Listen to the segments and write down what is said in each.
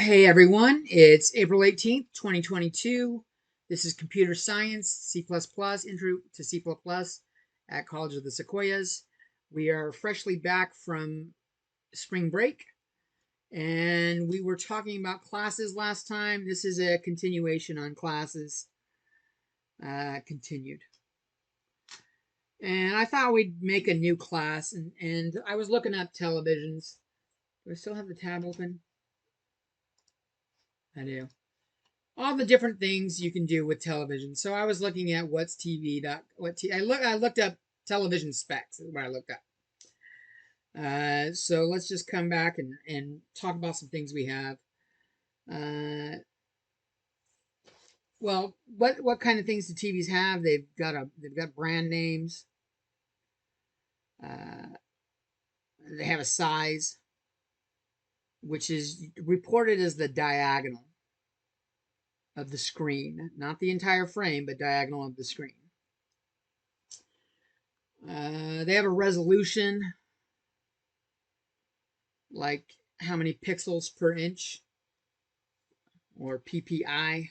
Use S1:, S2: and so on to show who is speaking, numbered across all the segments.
S1: Hey everyone, it's April 18th, 2022. This is Computer Science, C++, Intro to C++ at College of the Sequoias. We are freshly back from spring break, and we were talking about classes last time. This is a continuation on classes, continued. And I thought we'd make a new class, and I was looking up televisions. Do I still have the tab open? I do. All the different things you can do with television. So I was looking at what's TV. I looked up television specs. Is what I looked up. So let's just come back and talk about some things we have. Uh, well, what kind of things do TVs have? They've got brand names. Uh, they have a size, which is reported as the diagonal of the screen, not the entire frame, but diagonal of the screen. They have a resolution, like how many pixels per inch, or PPI.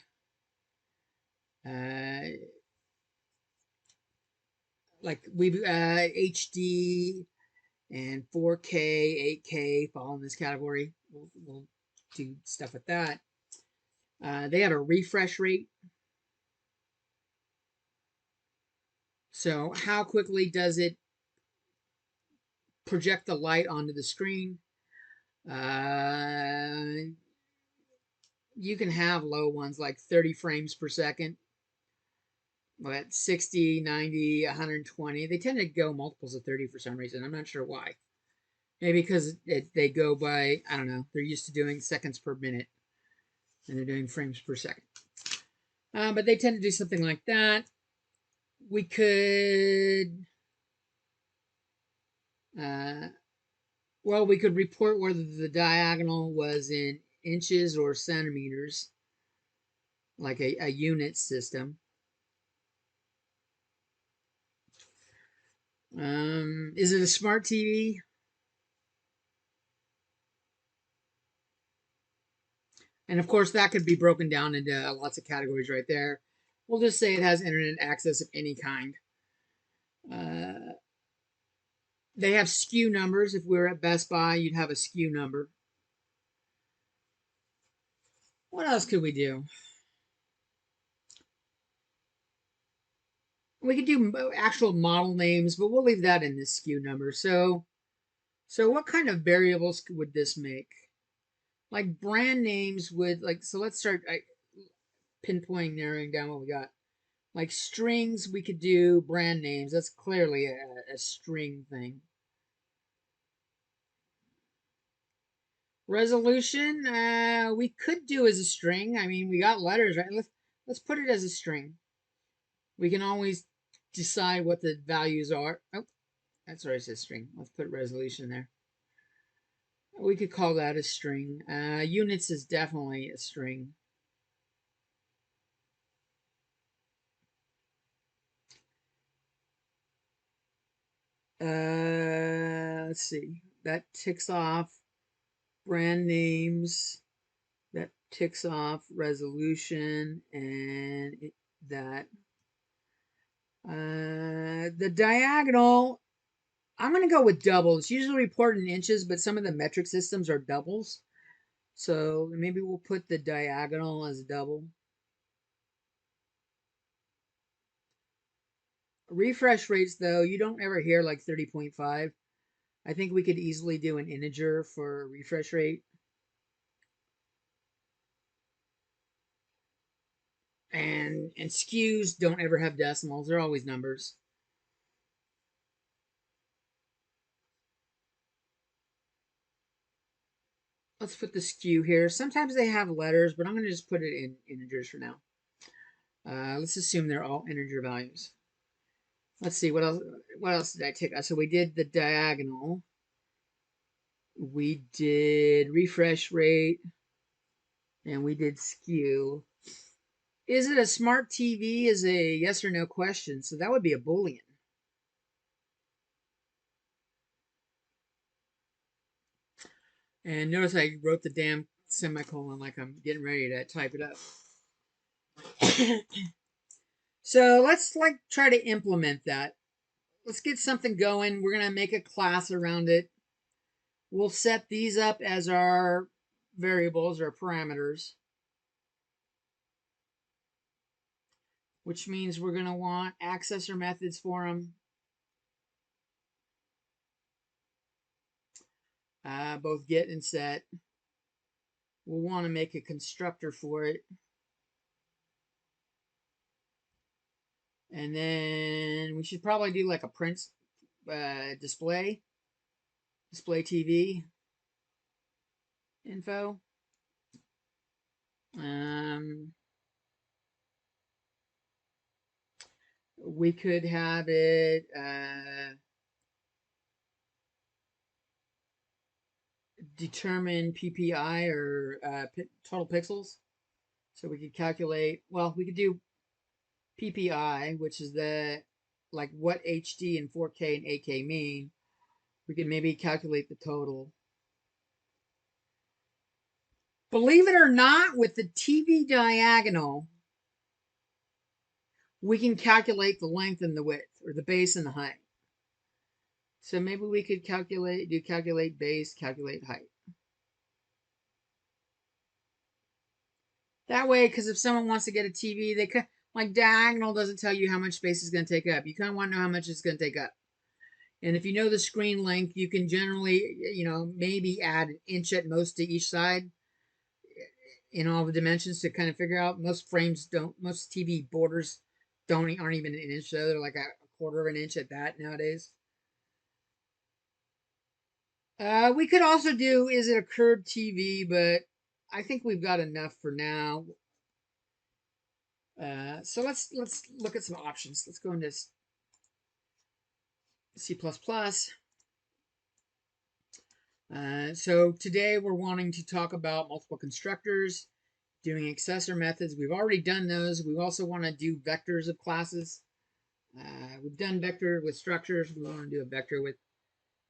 S1: Like we HD and 4K, 8K fall in this category. We'll do stuff with that. They have a refresh rate. So how quickly does it project the light onto the screen? You can have low ones like 30 frames per second, but 60, 90, 120. They tend to go multiples of 30 for some reason. I'm not sure why. Maybe because they go by, I don't know, they're used to doing seconds per minute, and they're doing frames per second. But they tend to do something like that. We could, we could report whether the diagonal was in inches or centimeters, like a unit system. Is it a smart TV? And of course, that could be broken down into lots of categories right there. We'll just say it has internet access of any kind. They have SKU numbers. If we were at Best Buy, you'd have a SKU number. What else could we do? We could do actual model names, but we'll leave that in the SKU number. So what kind of variables would this make? Like brand names would, like, so let's start pinpointing, narrowing down what we got. Like strings, we could do brand names. That's clearly a string thing. Resolution, we could do as a string. I mean, we got letters, right? Let's put it as a string. We can always decide what the values are. Oh, that's right, it says string. Let's put resolution there. We could call that a string. Units is definitely a string. Let's see. That ticks off brand names. That ticks off resolution, and that. The diagonal, I'm going to go with double. It's usually reported in inches, but some of the metric systems are doubles. So maybe we'll put the diagonal as double. Refresh rates, though, you don't ever hear like 30.5. I think we could easily do an integer for refresh rate. And SKUs don't ever have decimals. They're always numbers. Let's put the SKU here. Sometimes they have letters, but I'm going to just put it in integers for now. Let's assume they're all integer values. Let's see, what else did I take? So we did the diagonal. We did refresh rate. And we did SKU. Is it a smart TV is a yes or no question. So that would be a Boolean. And notice I wrote the damn semicolon like I'm getting ready to type it up. So let's try to implement that. Let's get something going. We're going to make a class around it. We'll set these up as our variables or parameters, which means we're going to want accessor methods for them. Both get and set. We'll want to make a constructor for it. And then we should probably do like a print display TV info. We could have it determine PPI or total pixels. So we could calculate, well, we could do PPI, which is like what HD and 4K and 8K mean. We could maybe calculate the total. Believe it or not, with the TV diagonal, we can calculate the length and the width, or the base and the height. So maybe we could calculate base, calculate height. That way, because if someone wants to get a TV, they could, like diagonal doesn't tell you how much space it's going to take up. You kind of want to know how much it's going to take up. And if you know the screen length, you can generally, maybe add an inch at most to each side in all the dimensions to kind of figure out. Most frames don't, most TV borders aren't even an inch, though. They're like a quarter of an inch at that nowadays. We could also do, is it a curved TV, but I think we've got enough for now. So let's look at some options. Let's go into C++. So today we're wanting to talk about multiple constructors, doing accessor methods. We've already done those. We also want to do vectors of classes. We've done vector with structures. We want to do a vector with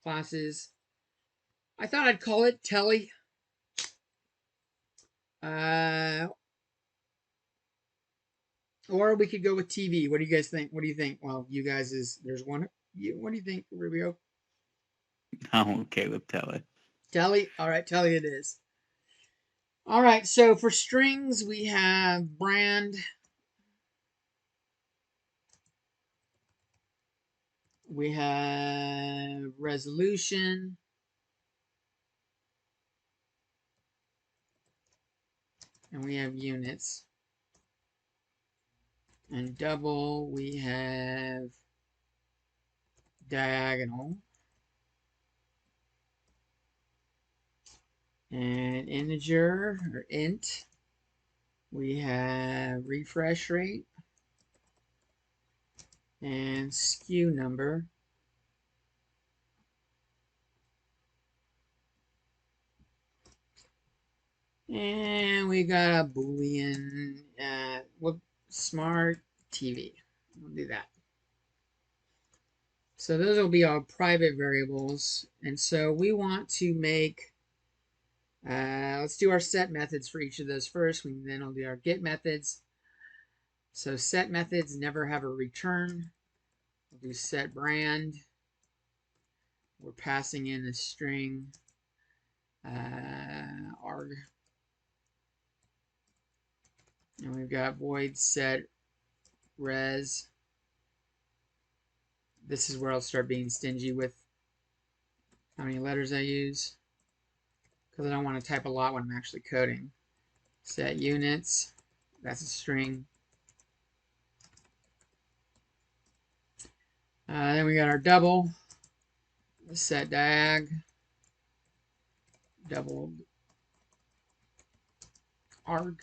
S1: classes. I thought I'd call it Telly. Or we could go with TV. What do you guys think? What do you think? Well, you guys there's one. What do you think, Rubio?
S2: I'm okay with Telly.
S1: Telly? All right, Telly it is. All right, so for strings, we have brand. We have resolution. And we have units. And double, we have diagonal. And integer, or int, we have refresh rate. And skew number. And we got a Boolean, smart TV. We'll do that. So those will be our private variables. And so we want to make, let's do our set methods for each of those first. Then I'll do our get methods. So set methods never have a return. We'll do set brand. We're passing in a string, arg. And we've got void set res. This is where I'll start being stingy with how many letters I use, because I don't want to type a lot when I'm actually coding. Set units, that's a string. Then we got our double, set diag, double arg.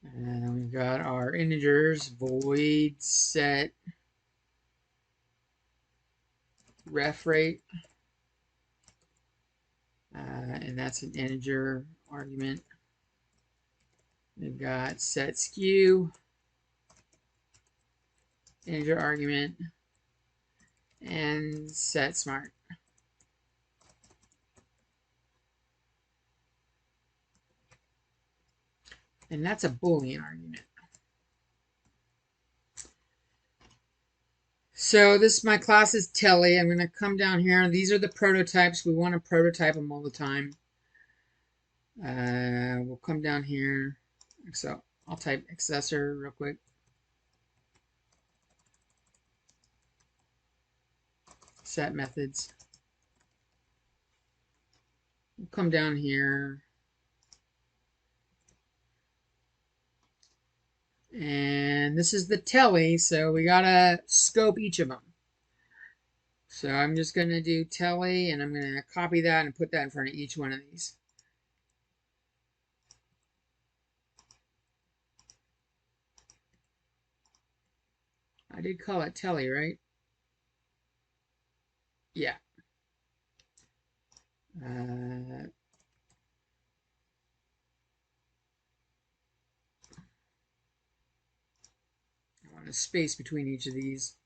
S1: And then we've got our integers, void set ref rate. And that's an integer argument. We've got set skew, integer argument, and set smart. And that's a Boolean argument. So this, my class is Telly. I'm going to come down here. These are the prototypes. We want to prototype them all the time. We'll come down here. So I'll type accessor real quick. Set methods. We'll come down here. And this is the telly, so we gotta scope each of them. So I'm just gonna do telly, and I'm gonna copy that and put that in front of each one of these. I did call it telly, right? Yeah. I want a space between each of these.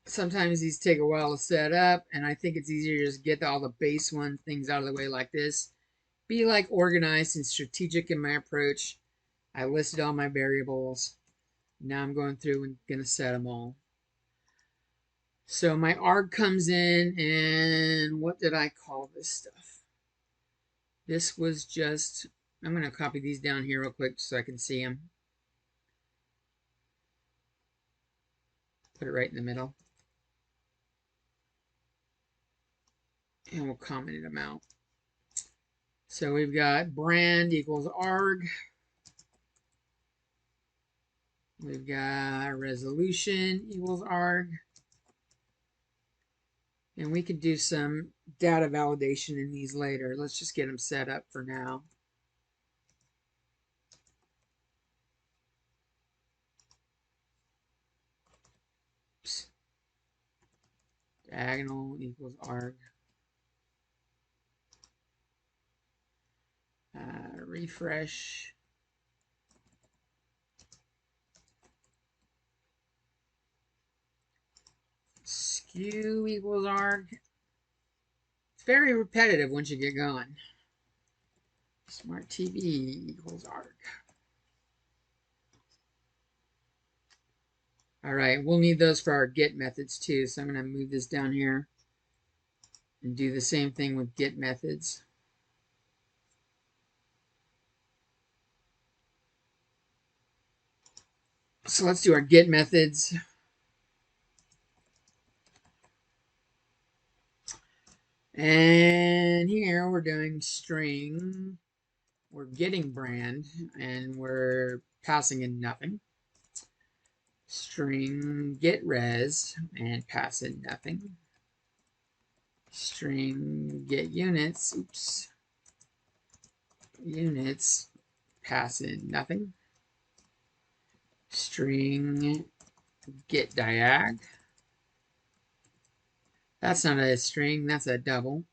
S1: Sometimes these take a while to set up, and I think it's easier to just get all the base things out of the way like this. Be like organized and strategic in my approach. I listed all my variables. Now I'm going through and gonna set them all. So my arg comes in, and what did I call this stuff? This was just, I'm going to copy these down here real quick so I can see them. Put it right in the middle. And we'll comment them out. So we've got brand equals arg. We've got resolution equals arg. And we could do some data validation in these later. Let's just get them set up for now. Oops. Diagonal equals arg. Refresh. Skew equals arg. It's very repetitive once you get going. Smart TV equals arg. All right, we'll need those for our get methods too. So I'm going to move this down here and do the same thing with get methods. So let's do our get methods. And here we're doing string. We're getting brand, and we're passing in nothing. String get res, and pass in nothing. String get units, oops. Units, pass in nothing. String get diag. That's not a string, that's a double.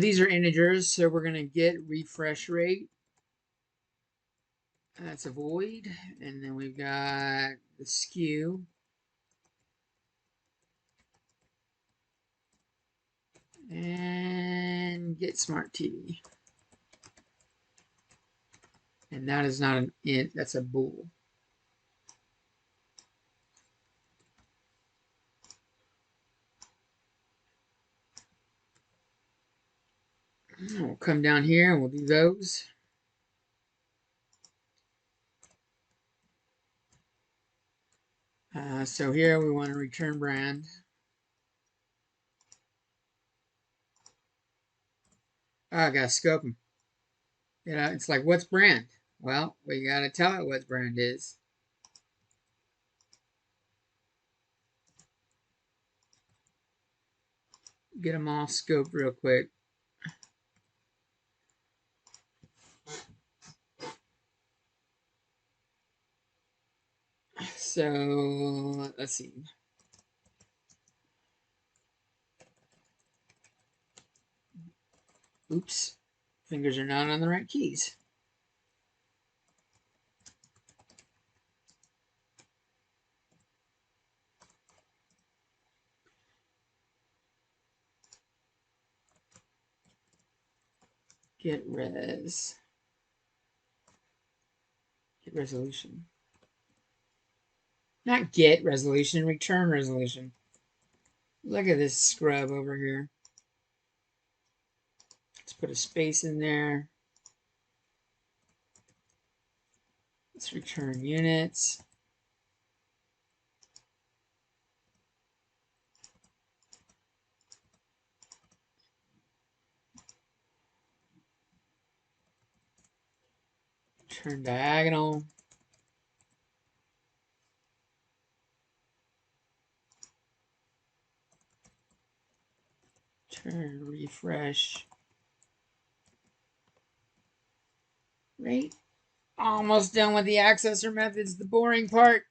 S1: These are integers, so we're going to get refresh rate. That's a void. And then we've got the skew. And get smart TV. And that is not an int, that's a bool. We'll come down here and we'll do those. So here we want to return brand. Oh, I gotta scope them. You know, it's like, what's brand? Well, we gotta tell it what brand is. Get them all scoped real quick. So let's see. Oops, fingers are not on the right keys. Get resolution. Not get resolution, return resolution. Look at this scrub over here. Let's put a space in there. Let's return units. Turn diagonal. Turn refresh. Right? Almost done with the accessor methods, the boring part.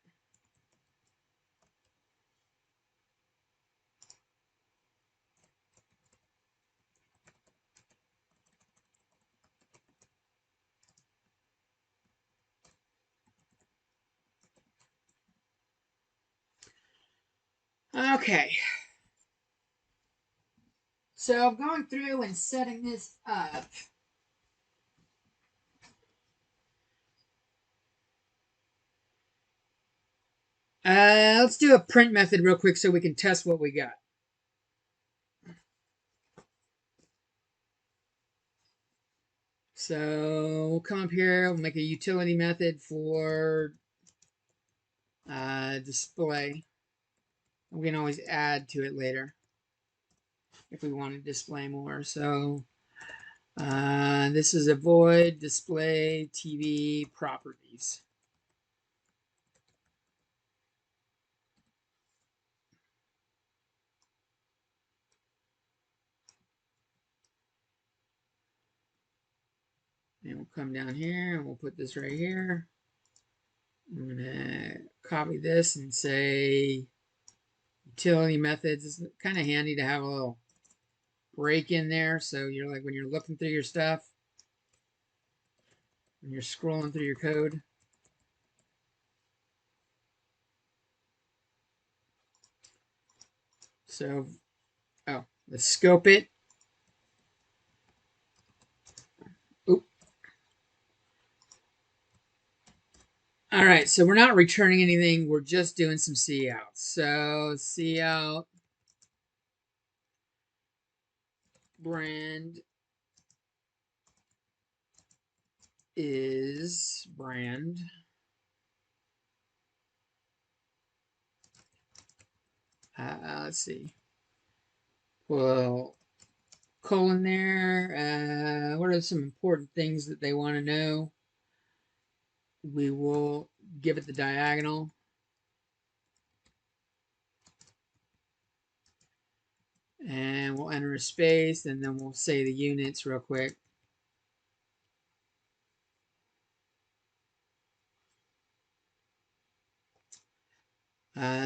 S1: Okay. So I'm going through and setting this up. Let's do a print method real quick so we can test what we got. So we'll come up here, we'll make a utility method for display. We can always add to it later if we want to display more. So this is a void display TV properties. And we'll come down here and we'll put this right here. I'm going to copy this and say utility methods. It's kind of handy to have a little break in there. So you're like when you're looking through your stuff, when you're scrolling through your code. So, let's scope it. Oop. All right, so we're not returning anything. We're just doing some C outs. So C out brand is brand. Let's see. Well, colon there. What are some important things that they want to know? We will give it the diagonal. And we'll enter a space, and then we'll say the units real quick.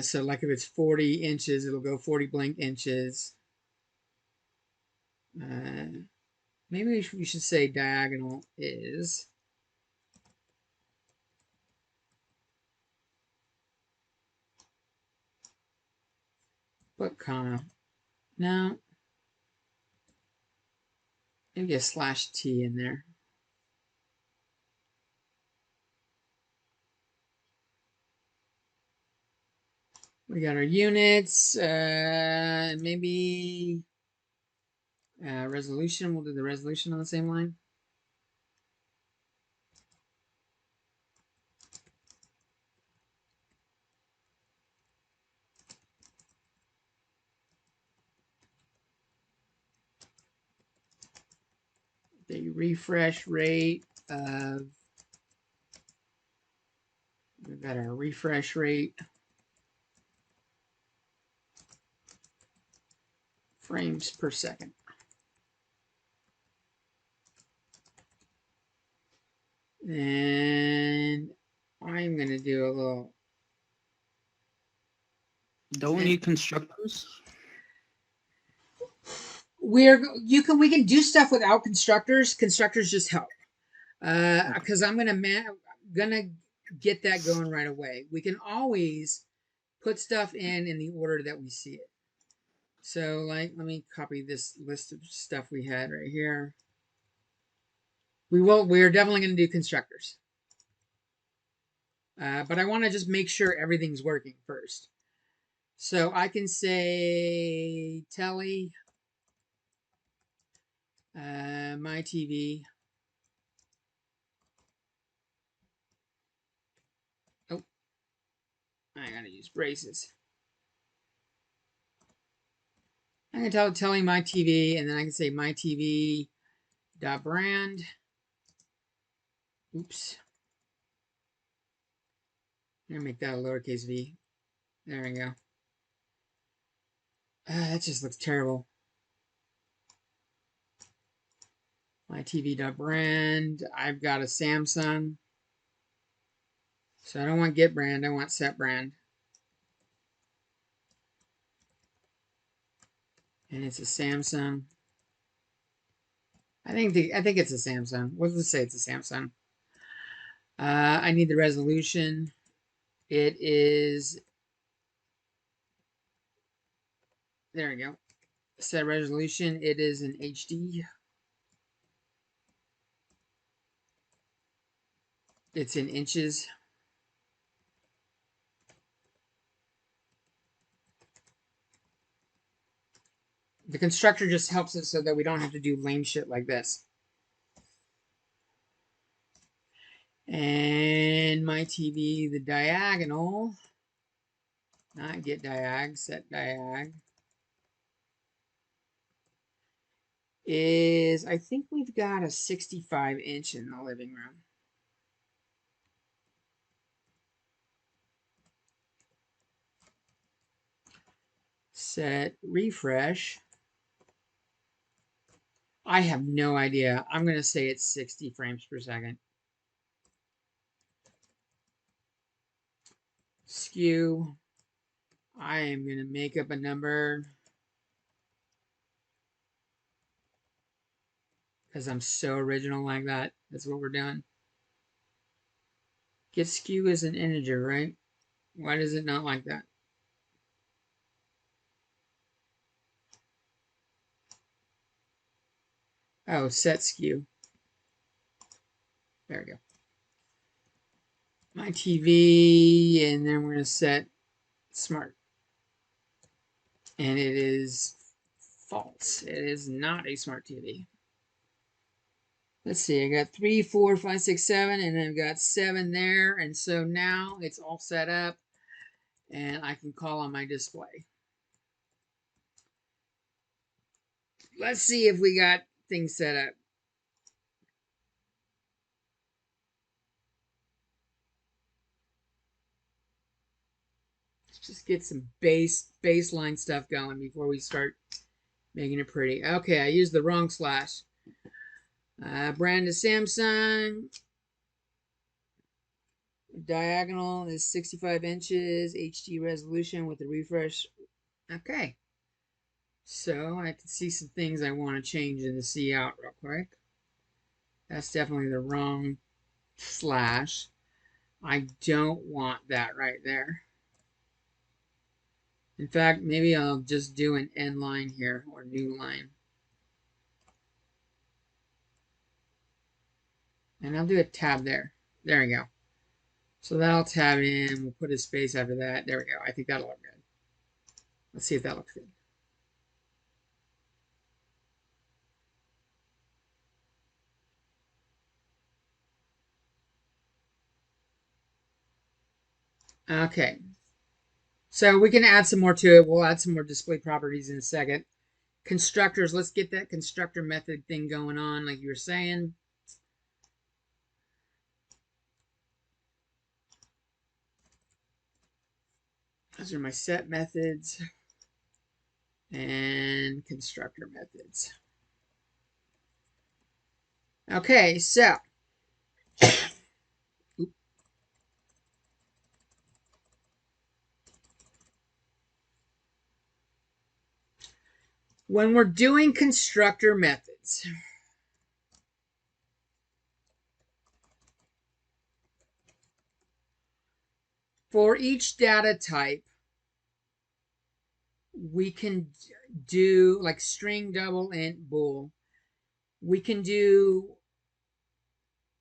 S1: So like if it's 40 inches, it'll go 40 blank inches. Maybe we should say diagonal is. But comma. No. Maybe a /t in there. We got our units. Maybe resolution. We'll do the resolution on the same line. The refresh rate of. We've got our refresh rate. Frames per second. And I'm going to do a little
S2: Don't we need constructors?
S1: We can do stuff without constructors. Constructors just help. Because I'm gonna get that going right away. We can always put stuff in the order that we see it. So, like, let me copy this list of stuff we had right here. We're definitely going to do constructors. But I want to just make sure everything's working first. So I can say telly, my TV. Oh, I gotta use braces. I can tell telly my TV, and then I can say my TV dot brand. Oops. I'm gonna make that a lowercase v. There we go. That just looks terrible. My TV dot brand. I've got a Samsung. So I don't want get brand, I want set brand. And it's a Samsung. I think it's a Samsung. What does it say? It's a Samsung. I need the resolution. It is, there we go. Set resolution. It is an HD. It's in inches. The constructor just helps us so that we don't have to do lame shit like this. And my TV, the diagonal, not get diag, set diag, is, I think we've got a 65-inch in the living room. Set refresh. I have no idea. I'm going to say it's 60 frames per second. Skew. I am going to make up a number because I'm so original like that. That's what we're doing. Get skew as an integer, right? Why does it not like that? Oh, set skew. There we go. My TV, and then we're going to set smart. And it is false. It is not a smart TV. Let's see, I got 3, 4, 5, 6, 7, and then I've got 7 there. And so now it's all set up, and I can call on my display. Let's see if we got things set up. Let's just get some baseline stuff going before we start making it pretty. Okay, I used the wrong slash. Brand is Samsung. Diagonal is 65 inches. HD resolution with the refresh. Okay. So I can see some things I want to change in the see out real quick. That's definitely the wrong slash. I don't want that right there. In fact, maybe I'll just do an end line here or new line. And I'll do a tab there. There we go. So that'll tab in. We'll put a space after that. There we go. I think that'll look good. Let's see if that looks good. Okay. So we can add some more to it. We'll add some more display properties in a second. Constructors, let's get that constructor method thing going on like you were saying. Those are my set methods and constructor methods. Okay, so When we're doing constructor methods, for each data type, we can do like string, double, int, bool. We can do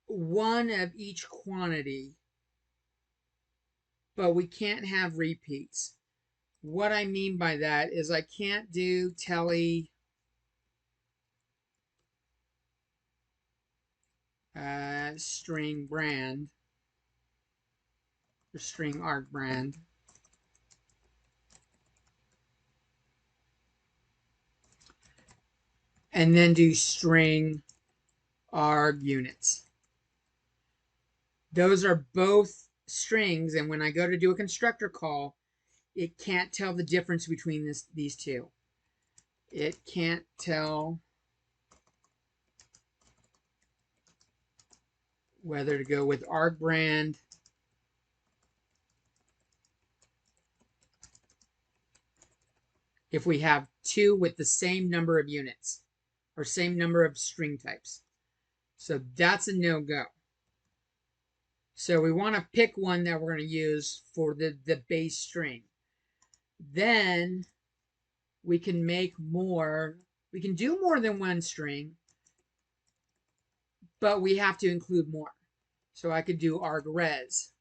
S1: one of each quantity, but we can't have repeats. What I mean by that is I can't do telly string brand or string arg brand and then do string arg units. Those are both strings, and when I go to do a constructor call, it can't tell the difference between these two. It can't tell whether to go with arg brand if we have two with the same number of units or same number of string types. So that's a no-go. So we want to pick one that we're going to use for the base string. Then we can make more. We can do more than one string, but we have to include more. So I could do arg res.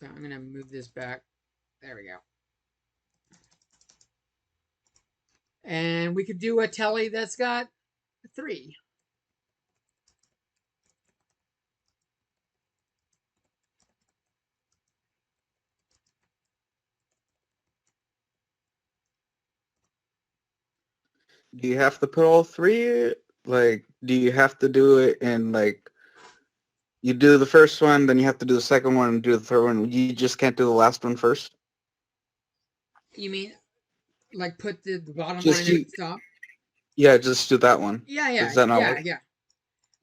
S1: So I'm going to move this back. There we go. And we could do a telly that's got 3.
S3: Do you have to put all 3? Like, do you have to do it in, like, you do the first one, then you have to do the second one, and do the third one? You just can't do the last one first?
S1: You mean like put the bottom
S3: Just
S1: line at
S3: you,
S1: the top?
S3: yeah, just do that one.
S1: Yeah.
S3: Does that not work?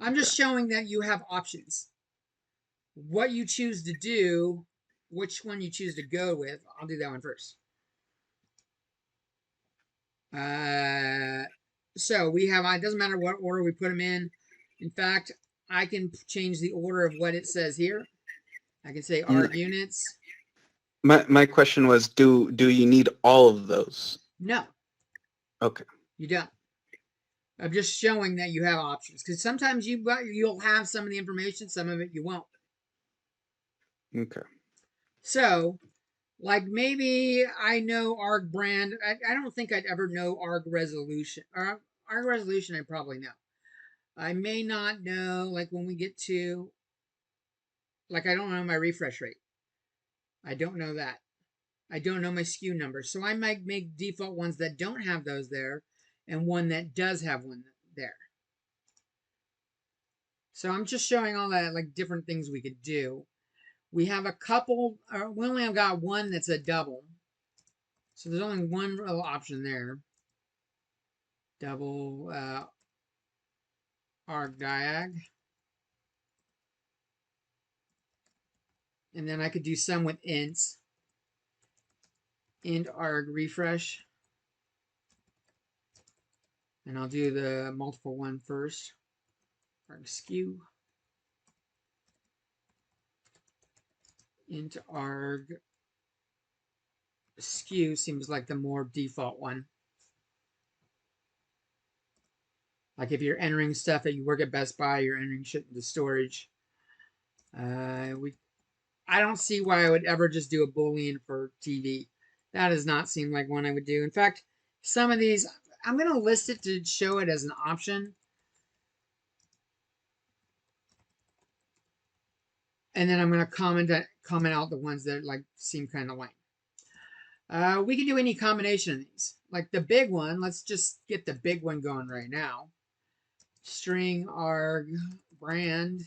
S1: I'm just showing that you have options. What you choose to do, which one you choose to go with, I'll do that one first. So we have, it doesn't matter what order we put them in. In fact, I can change the order of what it says here. I can say arg units.
S3: My question was, do you need all of those?
S1: No.
S3: Okay.
S1: You don't. I'm just showing that you have options, because sometimes you'll have some of the information, some of it you won't.
S3: Okay.
S1: So, like maybe I know arg brand. I don't think I'd ever know arg resolution. Arg resolution I probably know. I may not know, like when we get to, like I don't know my refresh rate. I don't know that. I don't know my SKU number. So I might make default ones that don't have those there and one that does have one there. So I'm just showing all that, like different things we could do. We have a couple, we only have got one that's a double. So there's only one real option there. Double arg diag. And then I could do some with ints. Int arg refresh. And I'll do the multiple one first. Arg SKU. Int arg SKU seems like the more default one. Like if you're entering stuff that you work at Best Buy, you're entering shit into storage. I don't see why I would ever just do a Boolean for TV. That does not seem like one I would do. In fact, some of these, I'm going to list it to show it as an option. And then I'm going to comment out the ones that like seem kind of lame. We can do any combination of these. Like the big one, let's just get the big one going right now. String arg brand,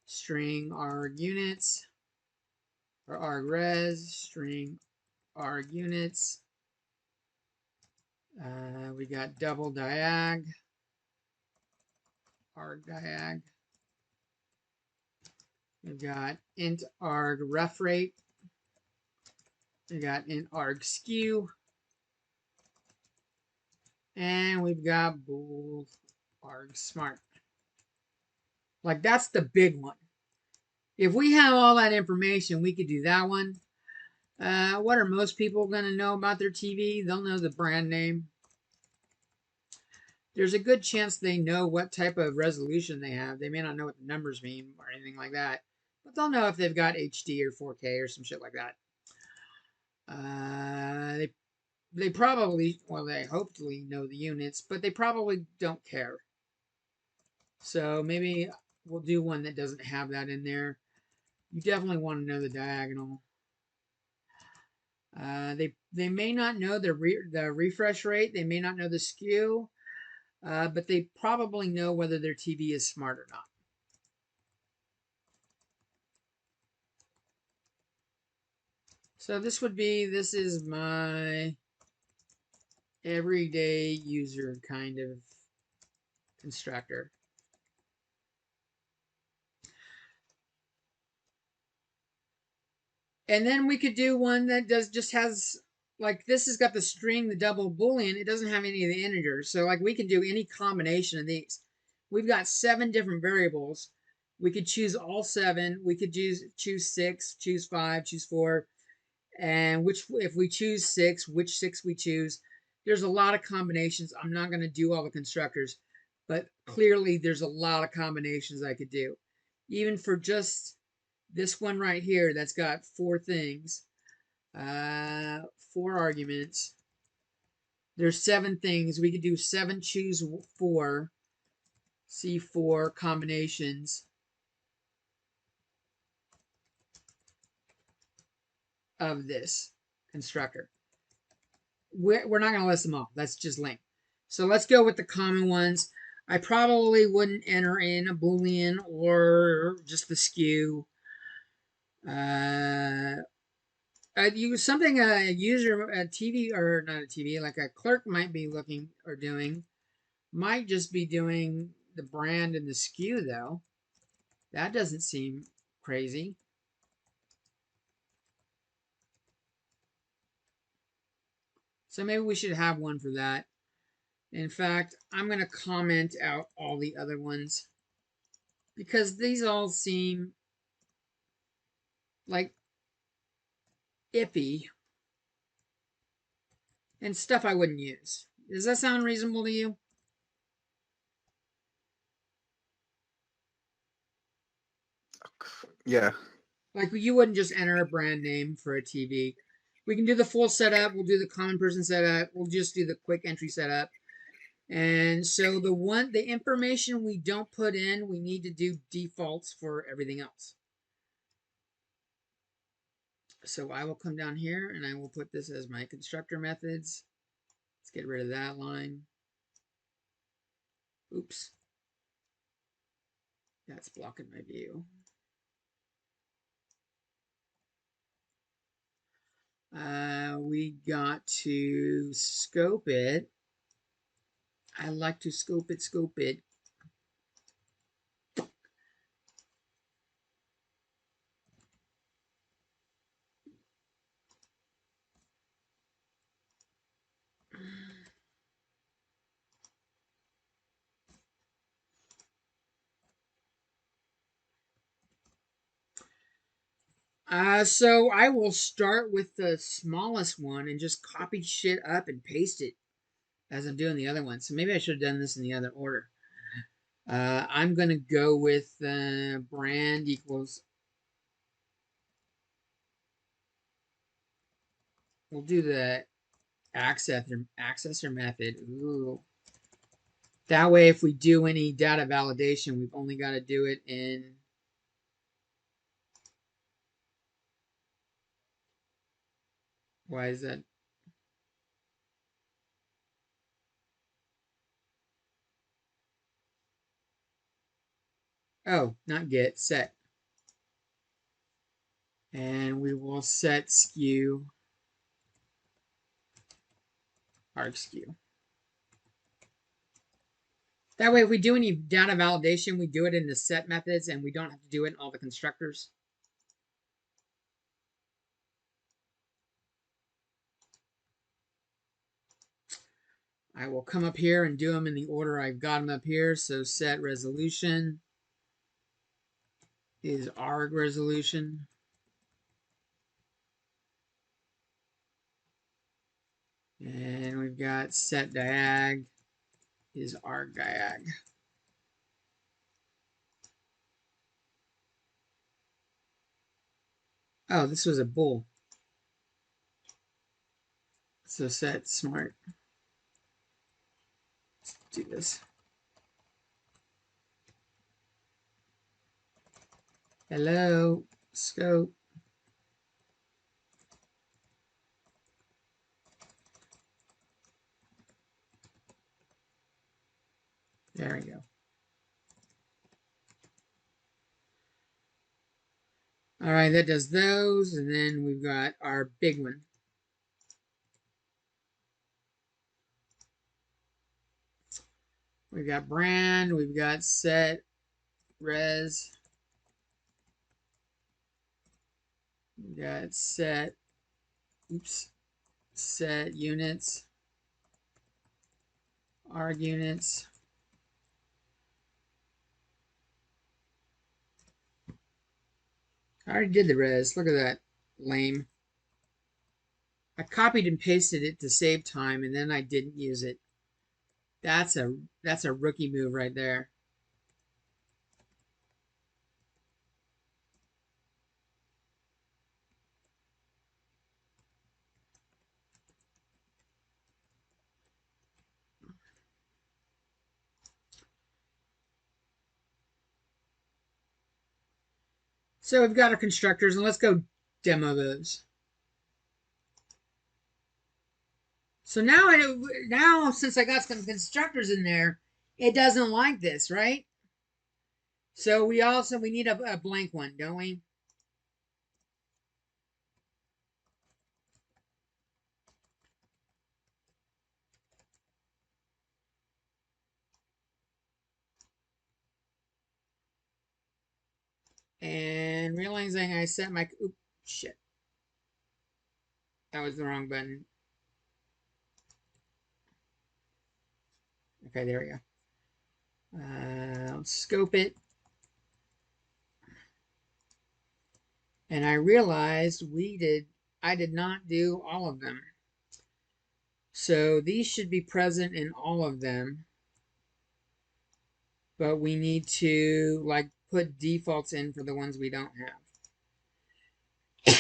S1: string arg units, or arg res, string arg units. We got double diag, arg diag. We've got int arg ref rate. We've got int arg skew. And we've got bool arg smart. Like, that's the big one. If we have all that information, we could do that one. What are most people going to know about their TV? They'll know the brand name. There's a good chance they know what type of resolution they have. They may not know what the numbers mean or anything like that, but they'll know if they've got HD or 4K or some shit like that. They probably, well, they hopefully know the units, but they probably don't care. So maybe we'll do one that doesn't have that in there. You definitely want to know the diagonal. They may not know the refresh rate. They may not know the skew, but they probably know whether their TV is smart or not. So this is my everyday user kind of constructor. And then we could do one that just has, like, this has got the string, the double boolean. It doesn't have any of the integers. So, like, we can do any combination of these. We've got 7 different variables. We could choose all 7. We could choose 6, choose 5, choose 4. And if we choose 6, which 6 we choose. There's a lot of combinations. I'm not going to do all the constructors, but clearly there's a lot of combinations I could do. Even for just this one right here that's got 4 things, 4 arguments. There's 7 things. We could do 7 choose 4, C4 combinations of this constructor. We're not going to list them all. That's just lame. So let's go with the common ones. I probably wouldn't enter in a Boolean or just the skew. Something a user, a TV, or not a TV, like a clerk might be looking or doing, might just be doing the brand and the skew, though. That doesn't seem crazy. So maybe we should have one for that. In fact, I'm going to comment out all the other ones because these all seem like iffy and stuff I wouldn't use. Does that sound reasonable to you?
S3: Yeah.
S1: Like, you wouldn't just enter a brand name for a TV. We can do the full setup. We'll do the common person setup. We'll just do the quick entry setup. And so the information we don't put in, we need to do defaults for everything else. So I will come down here and I will put this as my constructor methods. Let's get rid of that line. Oops. That's blocking my view. We got to scope it. I like to scope it. So I will start with the smallest one and just copy shit up and paste it as I'm doing the other one. So maybe I should have done this in the other order. I'm going to go with brand equals. We'll do the accessor method. Ooh. That way, if we do any data validation, we've only got to do it in. Why is that? Oh, not get, set. And we will set skew, arg skew. That way, if we do any data validation, we do it in the set methods and we don't have to do it in all the constructors. I will come up here and do them in the order I've got them up here. So set resolution is arg resolution. And we've got set diag is arg diag. Oh, this was a bool. So set smart. Let's do this. Hello, scope. There we go. All right, that does those. And then we've got our big one. We've got brand, we've got set res, we've got set, set units, arg units. I already did the res. Look at that. Lame. I copied and pasted it to save time and then I didn't use it. That's a rookie move right there. So we've got our constructors and let's go demo those. So now since I got some constructors in there, it doesn't like this, right? So we need a blank one, don't we? And realizing I set my shit. That was the wrong button. Okay, there we go. Let's scope it. And I realized I did not do all of them. So these should be present in all of them. But we need to like put defaults in for the ones we don't have.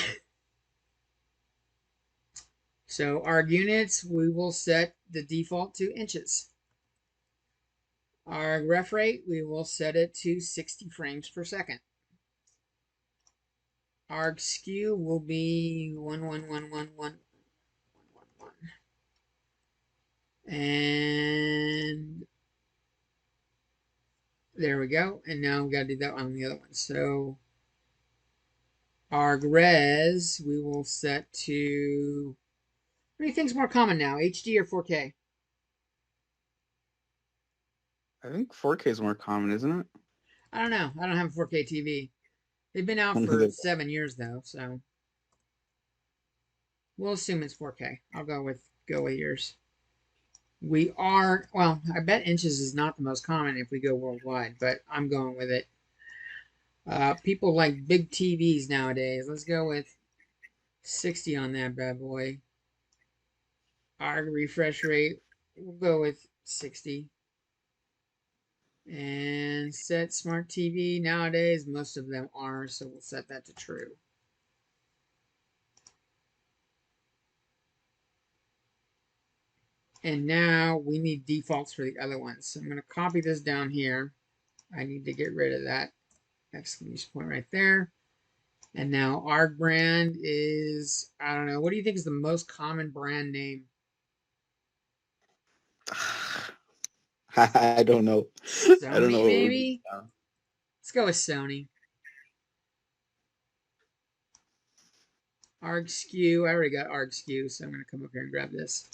S1: So arg units, we will set the default to inches. Our ref rate, we will set it to 60 frames per second. Arg skew will be 11111. And there we go. And now we got to do that on the other one. So arg res, we will set to, what do you think is more common now, HD or 4K?
S3: I think 4K is more common, isn't it?
S1: I don't know. I don't have a 4K TV. They've been out for 7 years though, so we'll assume it's 4K. I'll go with yours. Well, I bet inches is not the most common if we go worldwide, but I'm going with it. People like big TVs nowadays. Let's go with 60 on that bad boy. Arg refresh rate, we'll go with 60. And set smart TV. Nowadays, most of them are, so we'll set that to true. And now we need defaults for the other ones. So I'm going to copy this down here. I need to get rid of that exclamation point right there. And now our brand is, I don't know, what do you think is the most common brand name?
S3: I don't know.
S1: Sony,
S3: I don't know.
S1: maybe? Let's go with Sony. Arg skew. I already got arg skew, so I'm going to come up here and grab this.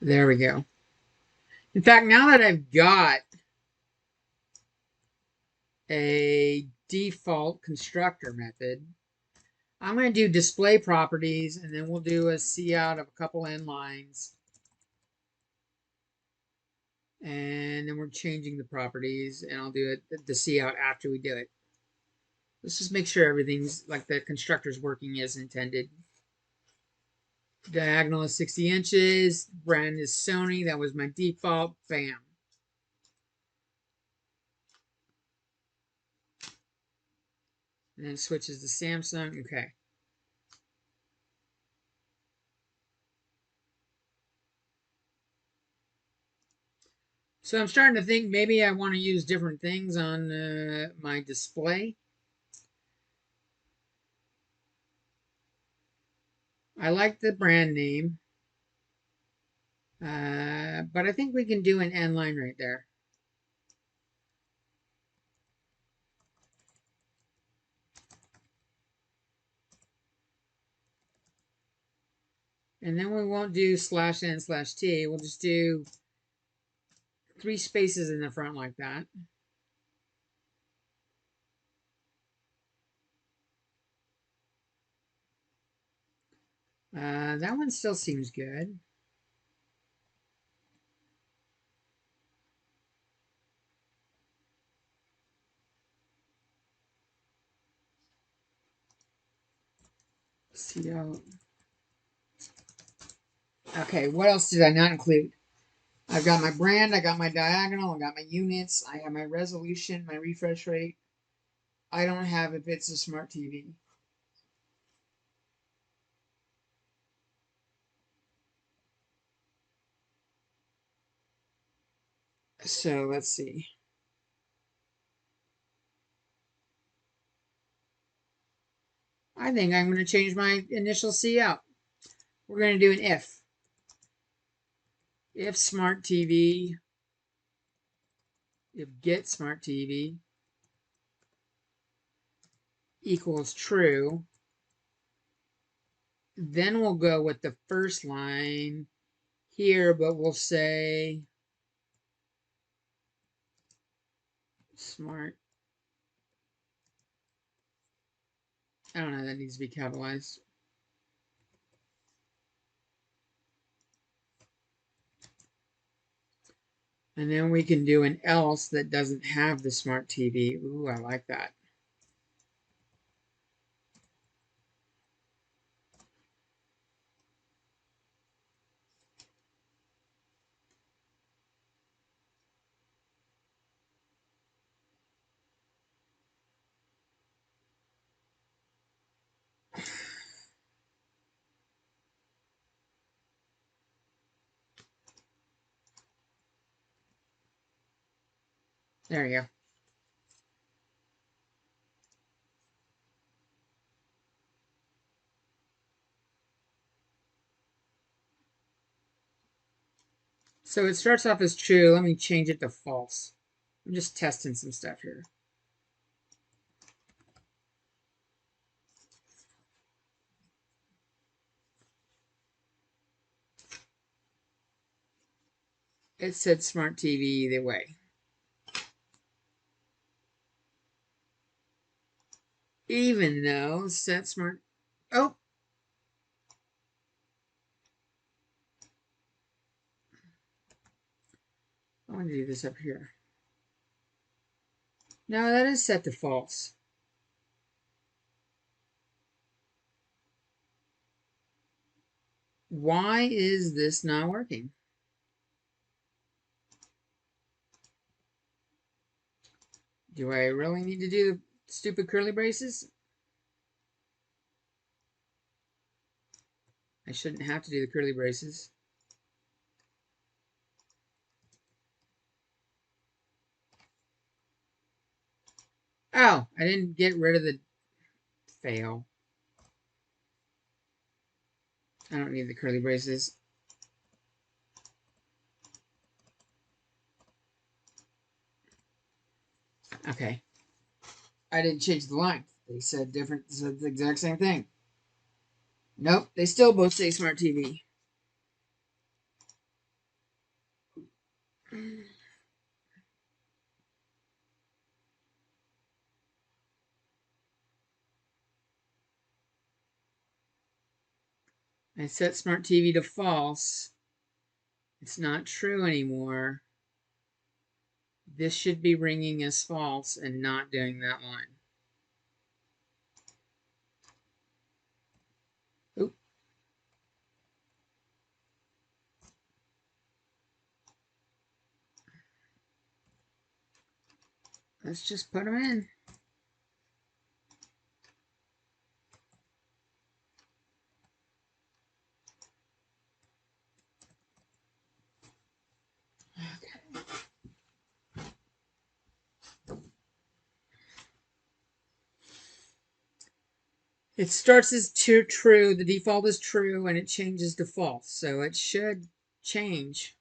S1: There we go. In fact, now that I've got a default constructor method, I'm going to do display properties, and then we'll do a cout of a couple end lines. And then we're changing the properties, and I'll do it the cout after we do it. Let's just make sure everything's like the constructor's working as intended. Diagonal is 60 inches. Brand is Sony. That was my default. Bam. And then it switches to Samsung. Okay. So I'm starting to think maybe I want to use different things on my display. I like the brand name. But I think we can do an end line right there. And then we won't do /n/t. We'll just do 3 spaces in the front like that. That one still seems good. CO. Okay, what else did I not include? I've got my brand, I got my diagonal, I got my units, I have my resolution, my refresh rate. I don't have if it's a smart TV. So let's see. I think I'm going to change my initial cout. We're going to do an if. If smart TV, if get smart TV equals true, then we'll go with the first line here, but we'll say smart. I don't know, that needs to be capitalized. And then we can do an else that doesn't have the smart TV. Ooh, I like that. There you go. So it starts off as true. Let me change it to false. I'm just testing some stuff here. It said smart TV either way. Even though set smart. Oh. I want to do this up here. No, that is set to false. Why is this not working? Do I really need to do the stupid curly braces? I shouldn't have to do the curly braces. Oh, I didn't get rid of the fail. I don't need the curly braces. Okay. I didn't change the line. They said different, said the exact same thing. Nope, they still both say smart TV. I set Smart TV to false. It's not true anymore. This should be ringing as false and not doing that line. Oop. Let's just put them in. Okay. It starts as true, the default is true, and it changes to false. So it should change.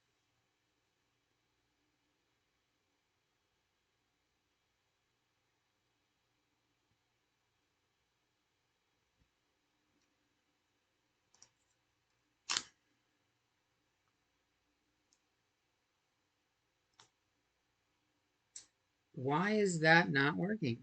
S1: Why is that not working?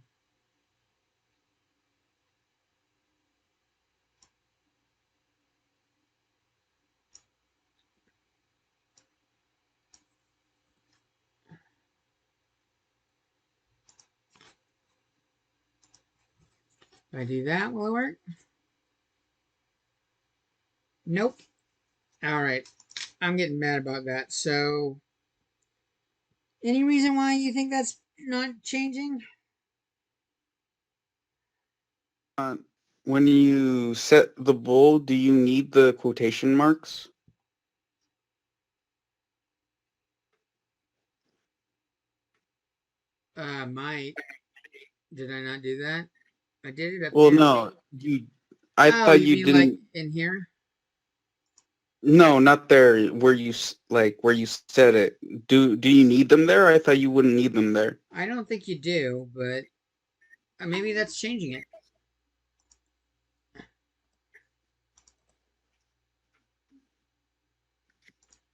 S1: If I do that, will it work? Nope. All right. I'm getting mad about that. So, any reason why you think that's not changing?
S3: When you set the bold, do you need the quotation marks?
S1: Might. Did I not do that? I did it up
S3: Well,
S1: here.
S3: no. I
S1: Oh,
S3: thought
S1: you
S3: you
S1: mean
S3: didn't.
S1: like in here?
S3: No, not there. Where you where you said it. Do you need them there? I thought you wouldn't need them there.
S1: I don't think you do, but maybe that's changing it.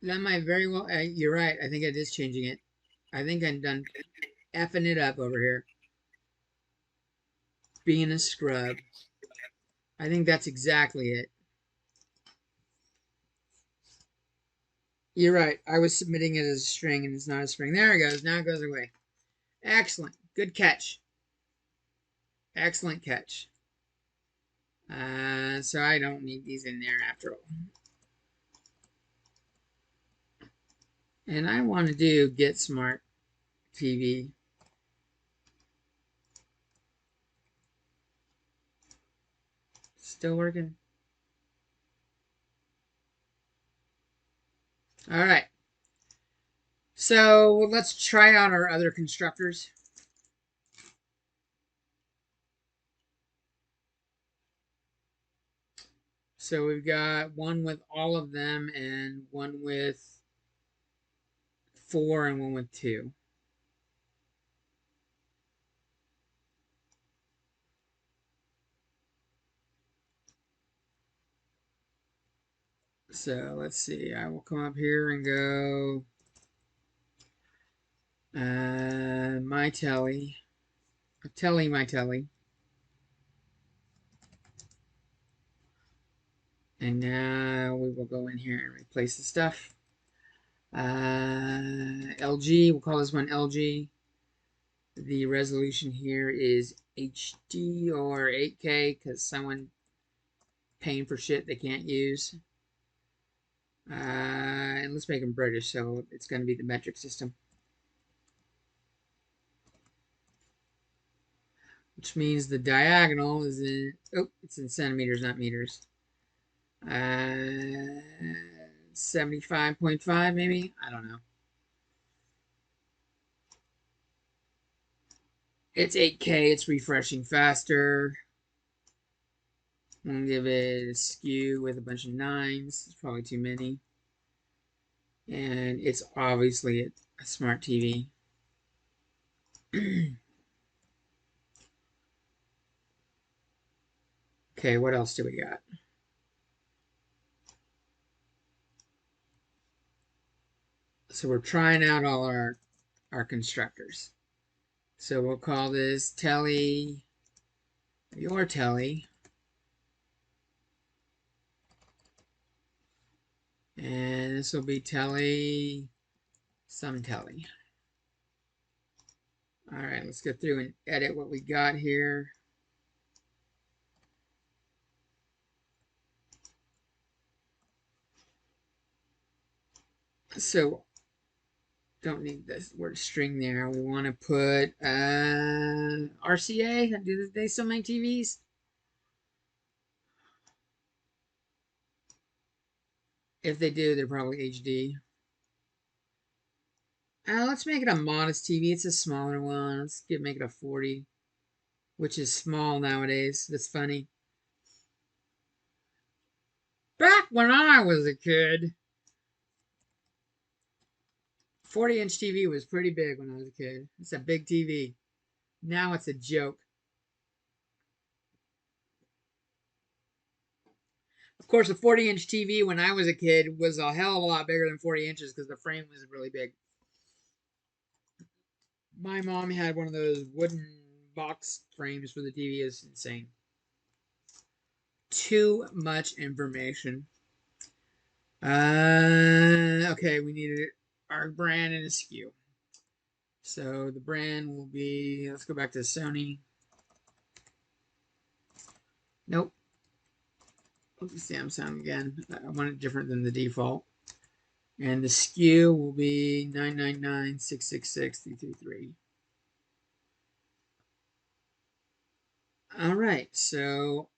S1: That might very well. You're right. I think it is changing it. I think I'm done effing it up over here. Being a scrub. I think that's exactly it. You're right. I was submitting it as a string and it's not a string. There it goes. Now it goes away. Excellent. Good catch. Excellent catch. So I don't need these in there after all. And I want to do get smart TV. Still working? All right. So let's try out our other constructors. So we've got one with all of them and one with 4 and one with 2. So let's see. I will come up here and go my telly. My telly. And now we will go in here and replace the stuff. LG, we'll call this one LG. The resolution here is HD or 8K because someone paying for shit they can't use. And let's make them British, so it's going to be the metric system. Which means the diagonal is in, it's in centimeters, not meters. 75.5 maybe? I don't know. It's 8K, it's refreshing faster. I'm going to give it a skew with a bunch of 9s. It's probably too many. And it's obviously a smart TV. Okay, what else do we got? So we're trying out all our constructors. So we'll call this telly, your telly. And this will be telly, some telly. All right, let's go through and edit what we got here. So don't need this word string there. We want to put RCA. Do they still make TVs? If they do, they're probably HD. Let's make it a modest TV. It's a smaller one. Let's make it a 40, which is small nowadays. That's funny. Back when I was a kid, 40-inch TV was pretty big when I was a kid. It's a big TV. Now it's a joke. Of course, a 40-inch TV when I was a kid was a hell of a lot bigger than 40 inches because the frame was really big. My mom had one of those wooden box frames for the TV. It's insane. Too much information. Okay, we needed our brand and a SKU. So the brand will be, let's go back to Sony. Nope. Samsung again. I want it different than the default. And the SKU will be 999-666-333. All right, so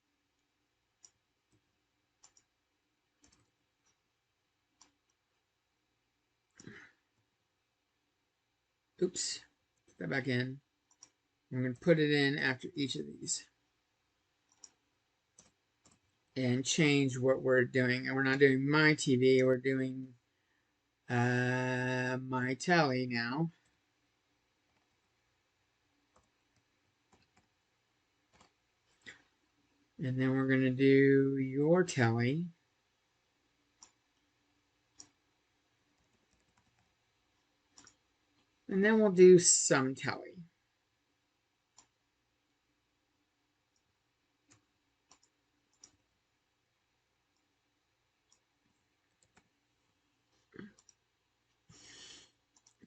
S1: oops, put that back in. I'm going to put it in after each of these and change what we're doing. And we're not doing my TV, we're doing my telly now. And then we're going to do your telly. And then we'll do some telly.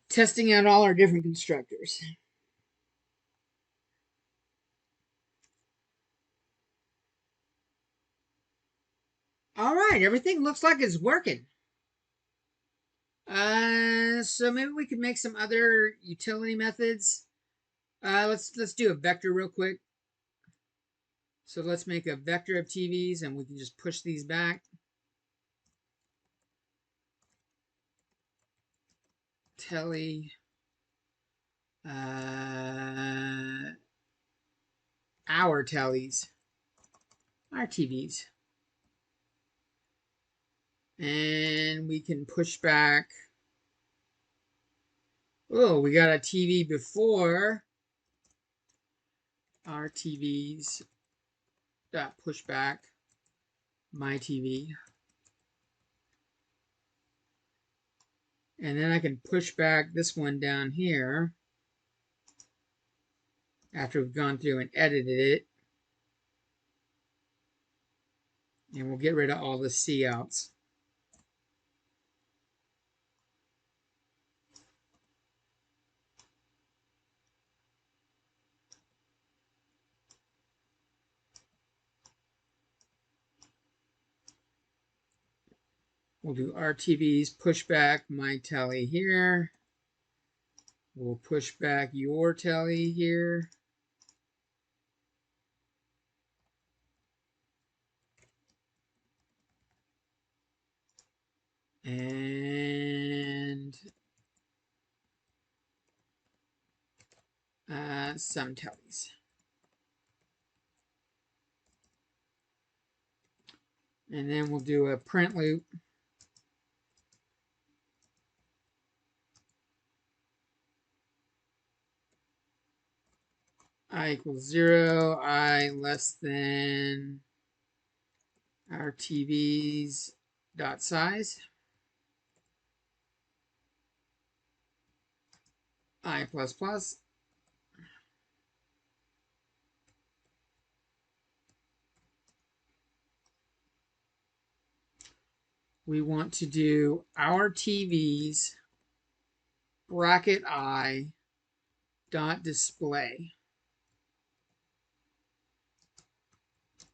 S1: Testing out all our different constructors. All right, everything looks like it's working. So maybe we could make some other utility methods. Let's do a vector real quick. So let's make a vector of TVs and we can just push these back. Telly. Our tellies. Our TVs. And we can push back. Oh, we got a TV before our TVs. Push back my TV. And then I can push back this one down here after we've gone through and edited it. And we'll get rid of all the C outs. We'll do RTVs, push back my telly here. We'll push back your telly here. And some tellies. And then we'll do a print loop. I equals 0, I less than our TV's dot size. I plus plus. We want to do our TVs bracket I dot display.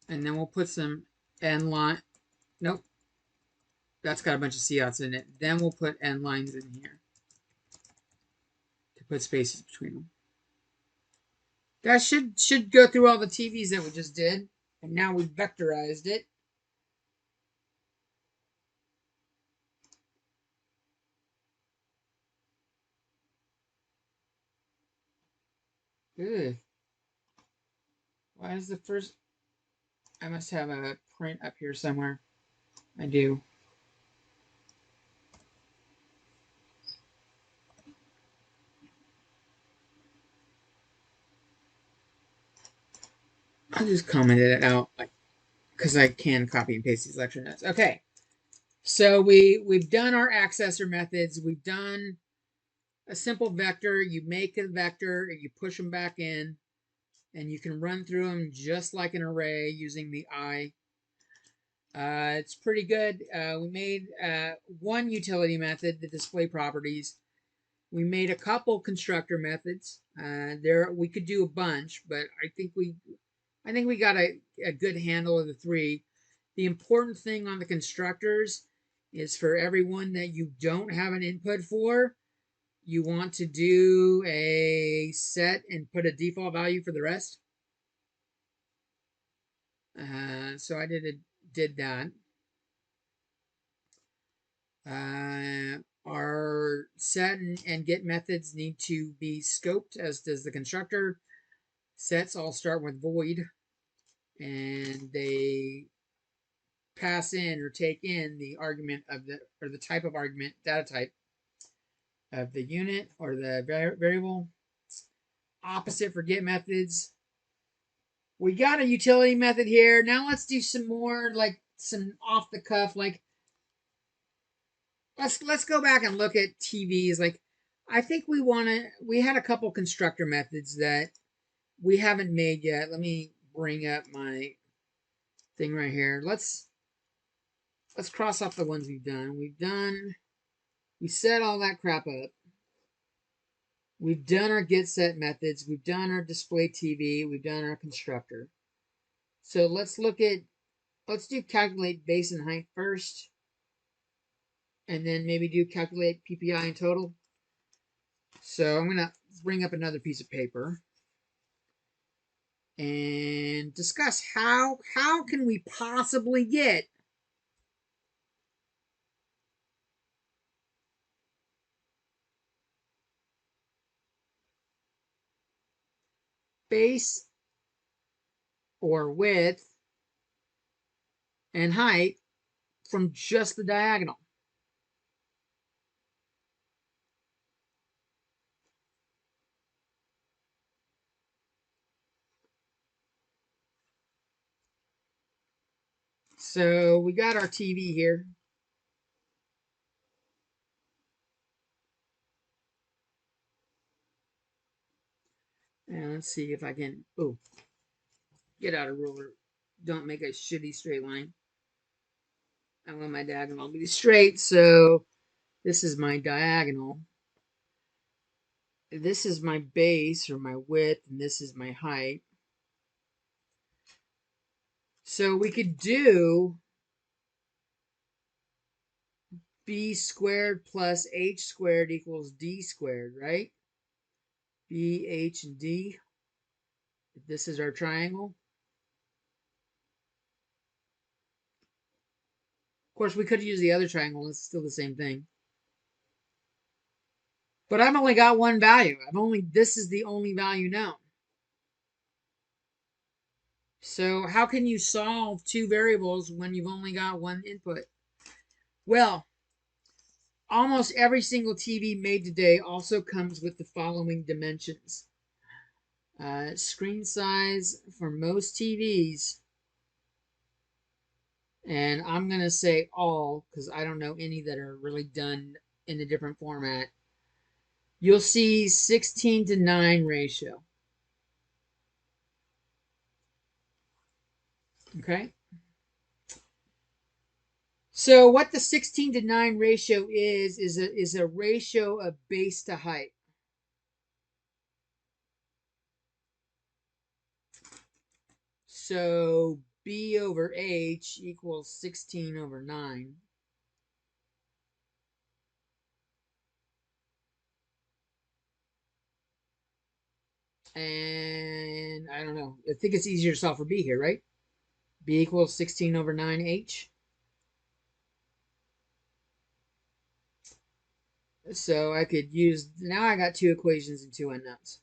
S1: And then we'll put some end line. Nope. That's got a bunch of COTs in it. Then we'll put end lines in here to put spaces between them. That should go through all the TVs that we just did. And now we've vectorized it. Ugh. Why is the first... I must have a print up here somewhere. I do. I just commented it out, like, because I can copy and paste these lecture notes. Okay, so we've done our accessor methods. We've done a simple vector. You make a vector, and you push them back in, and you can run through them just like an array using the I. It's pretty good. We made one utility method, the display properties. We made a couple constructor methods. There we could do a bunch, but I think we got a good handle of the three. The important thing on the constructors is for everyone that you don't have an input for, you want to do a set and put a default value for the rest. So I did that. Our set and get methods need to be scoped, as does the constructor. Sets all start with void, and they pass in or take in the argument of the type of argument, data type of the unit or the variable. Opposite for get methods. We got a utility method here. Now let's do some more, like some off the cuff, like let's go back and look at TVs. Like I think we had a couple constructor methods that we haven't made yet. Let me bring up my thing right here. Let's cross off the ones we've done. We set all that crap up. We've done our get set methods. We've done our display TV. We've done our constructor. So let's do calculate base and height first. And then maybe do calculate PPI in total. So I'm going to bring up another piece of paper and discuss how can we possibly get base or width and height from just the diagonal. So we got our TV here. And let's see if I can, get out a ruler. Don't make a shitty straight line. I want my diagonal to be straight, so this is my diagonal. This is my base or my width, and this is my height. So we could do b squared plus h squared equals d squared, right? B, h, and d. This is our triangle. Of course, we could use the other triangle. It's still the same thing. But I've only got one value. This is the only value known. So how can you solve two variables when you've only got one input? Well, almost every single TV made today also comes with the following dimensions. Screen size for most TVs, and I'm going to say all because I don't know any that are really done in a different format. you'll see 16:9 ratio. Okay. So what the 16:9 ratio is a ratio of base to height. So B over H equals 16/9. And I don't know. I think it's easier to solve for B here, right? B equals 16/9 H. So I could use, now I got two equations and two unknowns.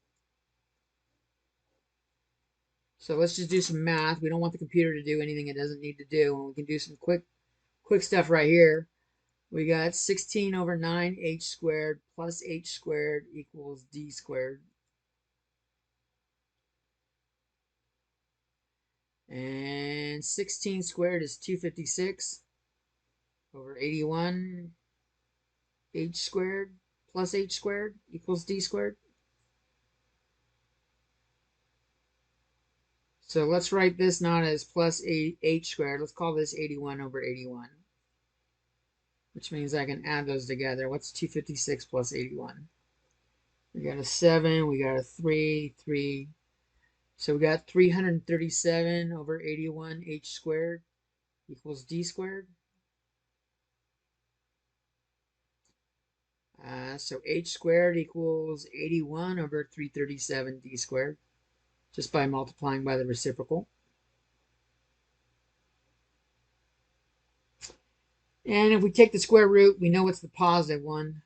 S1: So let's just do some math. We don't want the computer to do anything it doesn't need to do. And we can do some quick stuff right here. We got 16/9 H squared plus H squared equals D squared. And 16 squared is 256 over 81 H squared plus H squared equals D squared. So let's write this not as plus H squared. Let's call this 81 over 81. Which means I can add those together. What's 256 plus 81? We got a 7, we got a 3, 3. So we got 337 over 81 H squared equals D squared. So H squared equals 81 over 337 D squared, just by multiplying by the reciprocal. And if we take the square root, we know what's the positive one.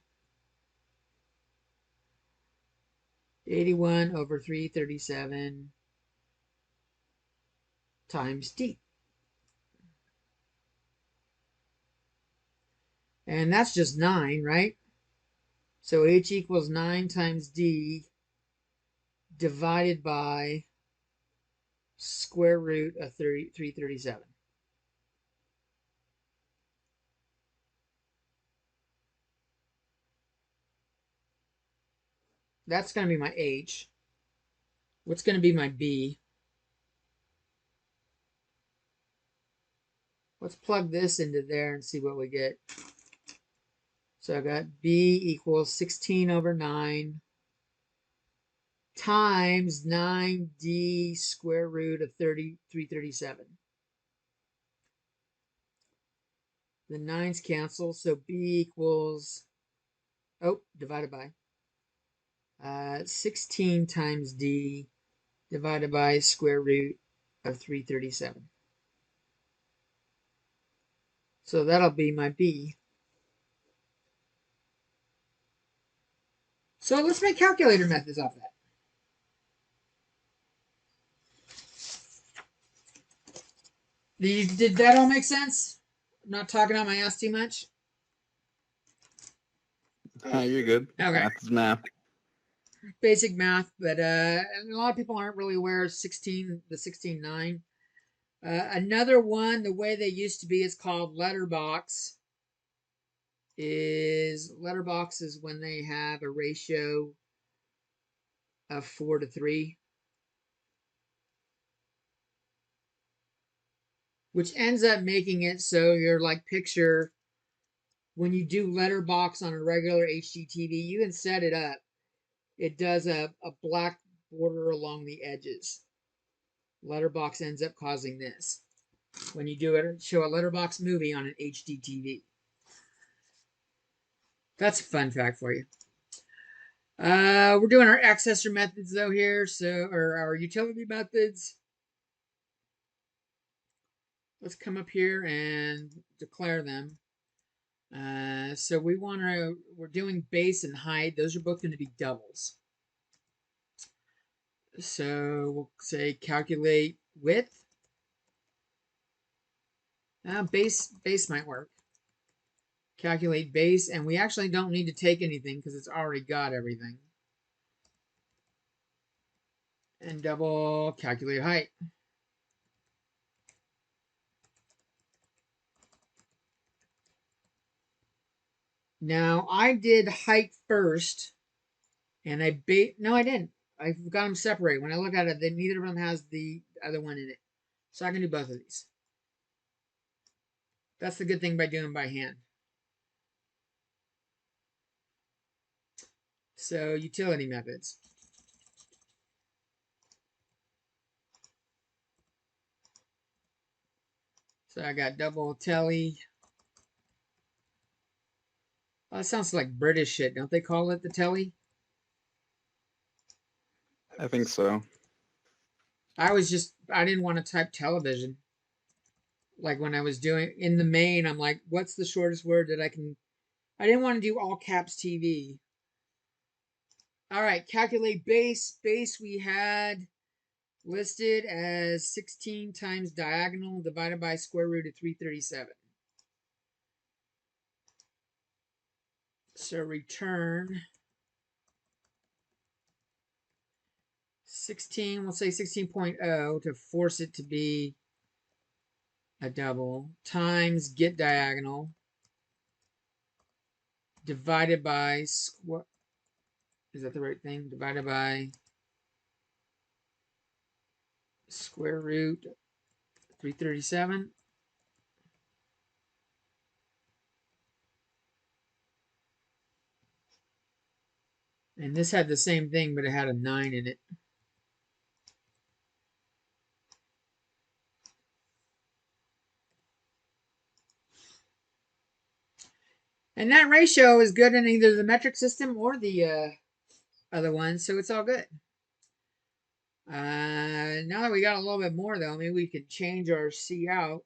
S1: 81 over 337 times D. And that's just 9, right? So H equals 9 times D divided by square root of 337. That's going to be my H. What's going to be my B? Let's plug this into there and see what we get. So I got B equals 16/9 times 9D square root of 337. The 9's cancel, so B equals, divided by 16 times D divided by square root of 337. So that'll be my B. So let's make calculator methods off that. Did that all make sense? I'm not talking out my ass too much.
S3: You're good.
S1: Okay.
S3: Math is math.
S1: Basic math, but a lot of people aren't really aware of the 16:9. Another one, the way they used to be, is called letterbox. Letterbox is when they have a ratio of 4:3, which ends up making it so you're like, picture when you do letterbox on a regular HDTV, you can set it up. It does a black border along the edges. Letterbox ends up causing this when you do it, show a letterbox movie on an HD TV. That's a fun fact for you. We're doing our accessor methods though here, or our utility methods. Let's come up here and declare them. So we're doing base and height. Those are both going to be doubles. So we'll say calculate width. Base might work. Calculate base, and we actually don't need to take anything because it's already got everything. And double calculate height. Now I did height first And no, I didn't. I got them separated. When I look at it, then neither of them has the other one in it. So I can do both of these. That's the good thing by doing by hand. So utility methods. So I got double telly. Oh, that sounds like British shit. Don't they call it the telly?
S3: I think so.
S1: I didn't want to type television. Like when I was doing in the main, I'm like, what's the shortest word that I can? I didn't want to do all caps TV. All right, calculate base. Base we had listed as 16 times diagonal divided by square root of 337. So return 16, we'll say 16.0 to force it to be a double, times get diagonal divided by square. Is that the right thing? Divided by square root 337. And this had the same thing, but it had a 9 in it. And that ratio is good in either the metric system or the other one, so it's all good. Now that we got a little bit more, though, maybe we could change our C out.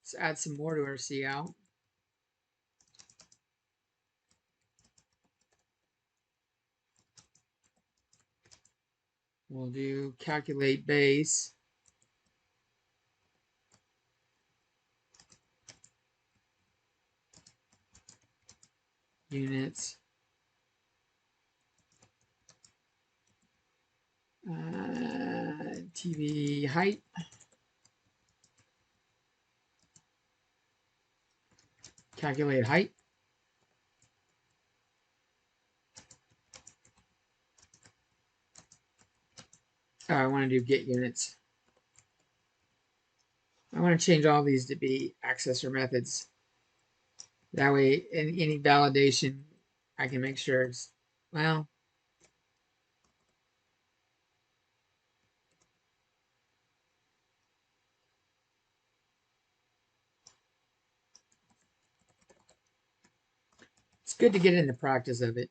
S1: Let's add some more to our C out. We'll do calculate base. Units. TV height. Calculate height. Oh, I want to do get units. I want to change all these to be accessor methods. That way, in any validation, I can make sure it's, well, it's good to get in the practice of it.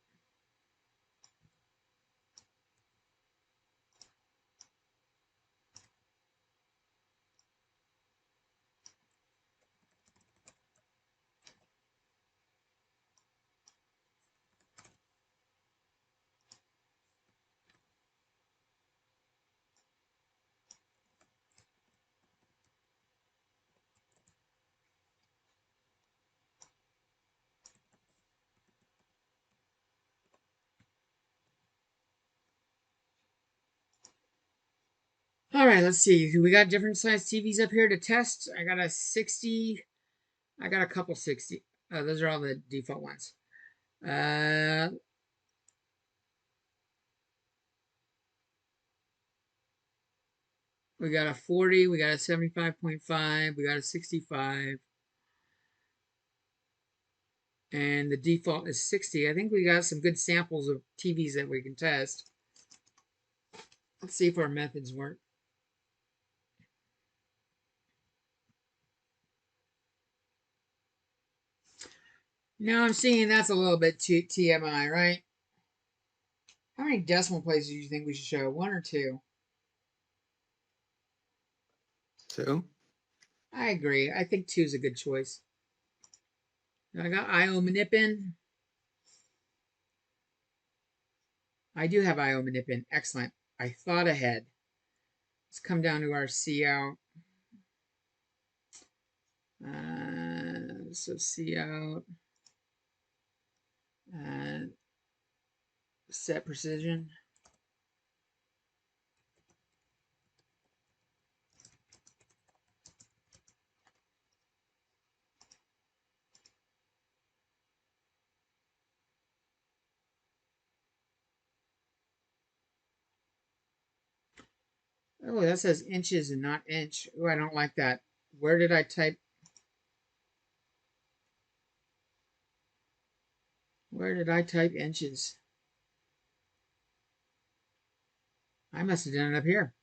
S1: All right, let's see. We got different size TVs up here to test. I got a 60. I got a couple 60. Those are all the default ones. We got a 40. We got a 75.5. We got a 65. And the default is 60. I think we got some good samples of TVs that we can test. Let's see if our methods work. Now I'm seeing that's a little bit too TMI, right? How many decimal places do you think we should show? 1 or 2?
S3: 2.
S1: I agree. I think 2 is a good choice. I got IO manipin. I do have IO manipin. Excellent. I thought ahead. Let's come down to our C out. So C out. Set precision. Oh, that says inches and not inch. Oh, I don't like that. Where did I type? Where did I type inches? I must have done it up here.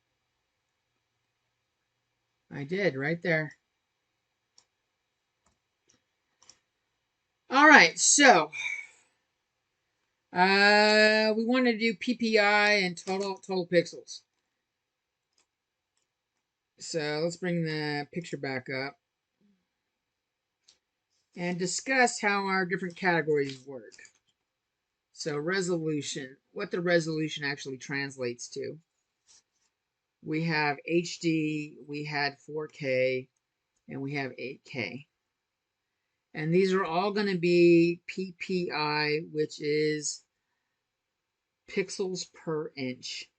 S1: I did, right there. All right, so we want to do PPI and total pixels. So let's bring the picture back up and discuss how our different categories work. So resolution, what the resolution actually translates to. We have HD, we had 4K, and we have 8K. And these are all going to be PPI, which is pixels per inch.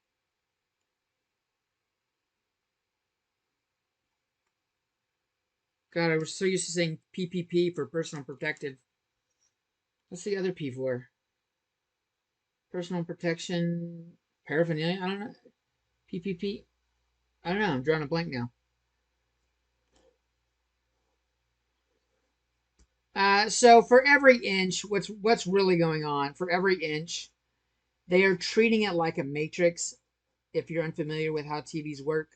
S1: God, I was so used to saying PPP for personal protective. What's the other P for? Personal protection paraphernalia? I don't know. PPP? I don't know. I'm drawing a blank now. So for every inch, what's really going on? For every inch, they are treating it like a matrix. If you're unfamiliar with how TVs work,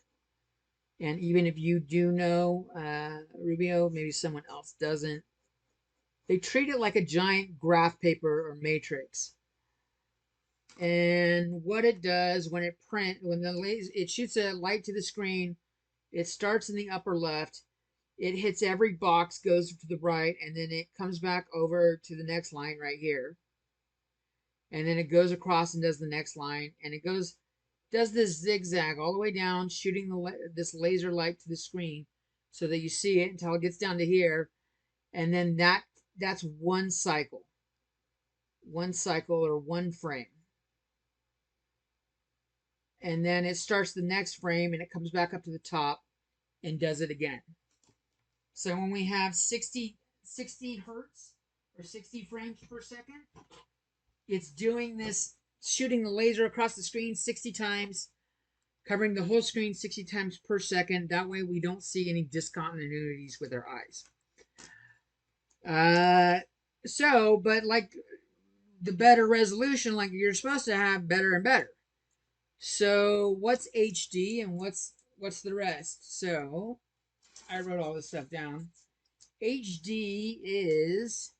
S1: and even if you do know, Rubio, maybe someone else doesn't. They treat it like a giant graph paper or matrix. And what it does when it shoots a light to the screen, it starts in the upper left. It hits every box, goes to the right, and then it comes back over to the next line right here. And then it goes across and does the next line, and it does this zigzag all the way down, shooting this laser light to the screen so that you see it until it gets down to here, and then that's one cycle or one frame. And then it starts the next frame and it comes back up to the top and does it again. So when we have 60 hertz or 60 frames per second, it's doing this, shooting the laser across the screen 60 times, covering the whole screen 60 times per second. That way we don't see any discontinuities with our eyes. But like the better resolution, like you're supposed to have better and better. So what's HD and what's the rest? So I wrote all this stuff down. HD is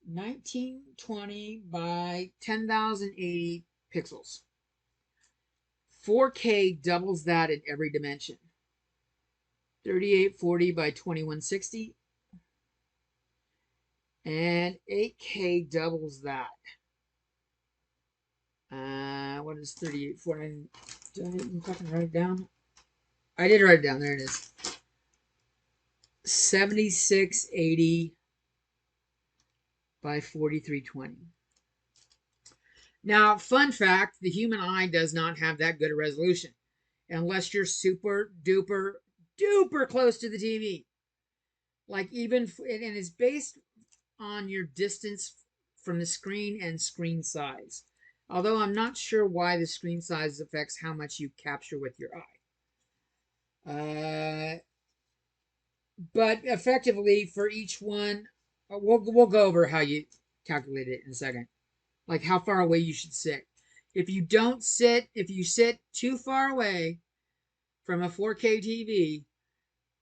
S1: 1920 by 10,080 pixels. 4K doubles that in every dimension. 3840 by 2160. And 8K doubles that. What is 3840? Did I fucking write it down? I did write it down. There it is. 7680 by 4320. Now, fun fact, the human eye does not have that good a resolution unless you're super duper close to the TV. Like and it's based on your distance from the screen and screen size. Although I'm not sure why the screen size affects how much you capture with your eye. But effectively for each one, we'll go over how you calculate it in a second. Like how far away you should sit. If you sit too far away from a 4K TV,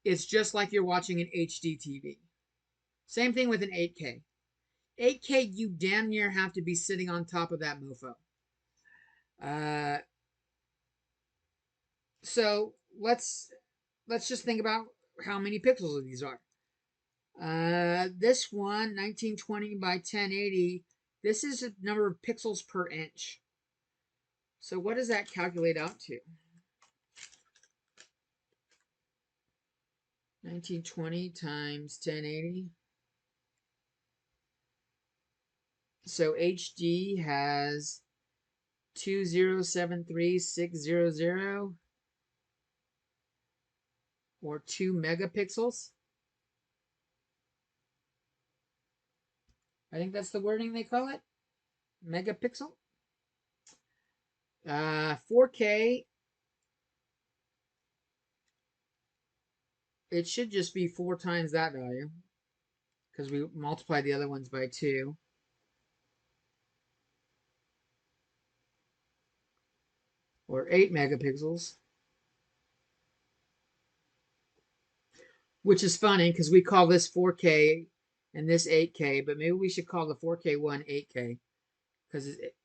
S1: it's just like you're watching an HD TV. Same thing with an 8K. 8K, you damn near have to be sitting on top of that mofo. So let's just think about how many pixels of these are. This one, 1920 by 1080, this is the number of pixels per inch. So what does that calculate out to? 1920 times 1080. So HD has 2073600 or 2 megapixels. I think that's the wording they call it. Megapixel. 4K it should just be 4 times that value because we multiply the other ones by 2. Or 8 megapixels. Which is funny because we call this 4K and this 8K, but maybe we should call the 4K one 8K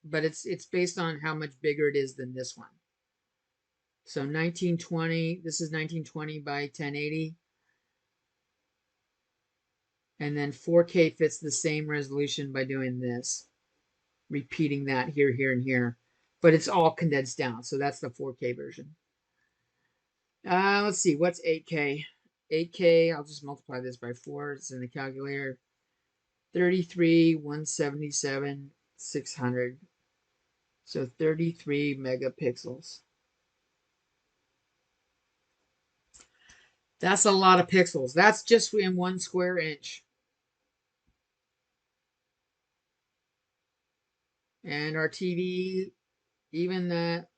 S1: but it's based on how much bigger it is than this one. So 1920, this is 1920 by 1080. And then 4K fits the same resolution by doing this, repeating that here, here, and here. But it's all condensed down, so that's the 4K version. Let's see, what's 8K? 8K, I'll just multiply this by 4. It's in the calculator. 33, 177, 600. So 33 megapixels. That's a lot of pixels. That's just in 1 square inch. And our TV, even that,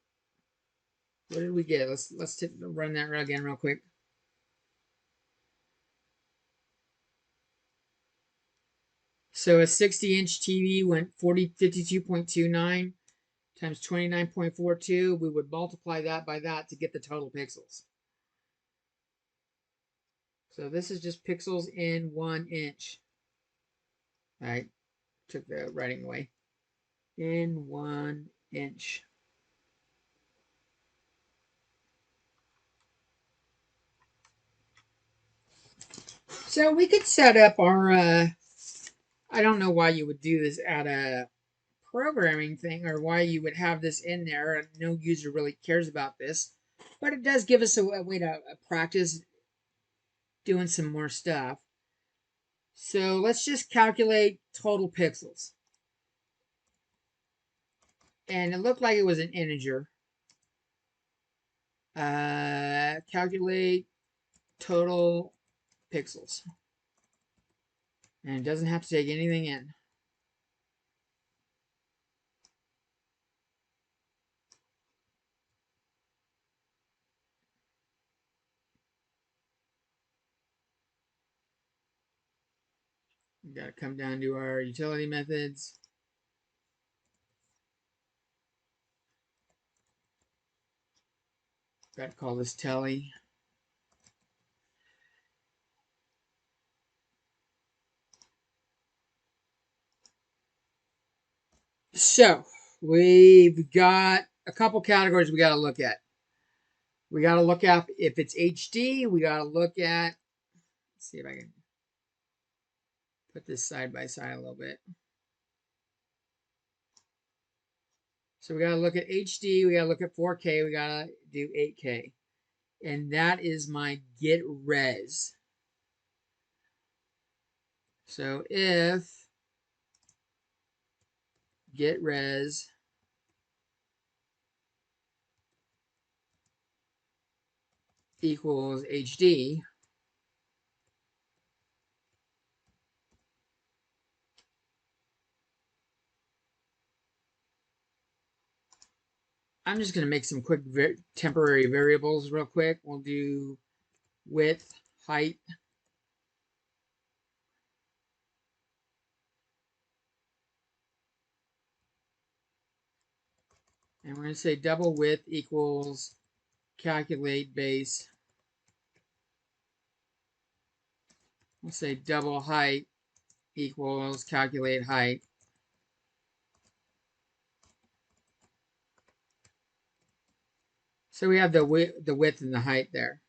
S1: what did we get? Let's run that again real quick. So a 60-inch TV went 52.29 times 29.42. We would multiply that by that to get the total pixels. So this is just pixels in 1 inch. I took the writing away. In 1 inch. So we could set up our, I don't know why you would do this at a programming thing or why you would have this in there. And no user really cares about this, but it does give us a way to practice doing some more stuff. So let's just calculate total pixels. And it looked like it was an integer. Calculate total pixels. And it doesn't have to take anything in. We got to come down to our utility methods. Got to call this telly. So we've got a couple categories we got to look at. We got to look at if it's HD. We got to look at, let's see if I can put this side by side a little bit. So we got to look at HD. We got to look at 4K. We got to do 8K. And that is my get res. So if get res equals HD, I'm just going to make some quick temporary variables real quick. We'll do width, height. And we're going to say double width equals calculate base. We'll say double height equals calculate height. So we have the width and the height there.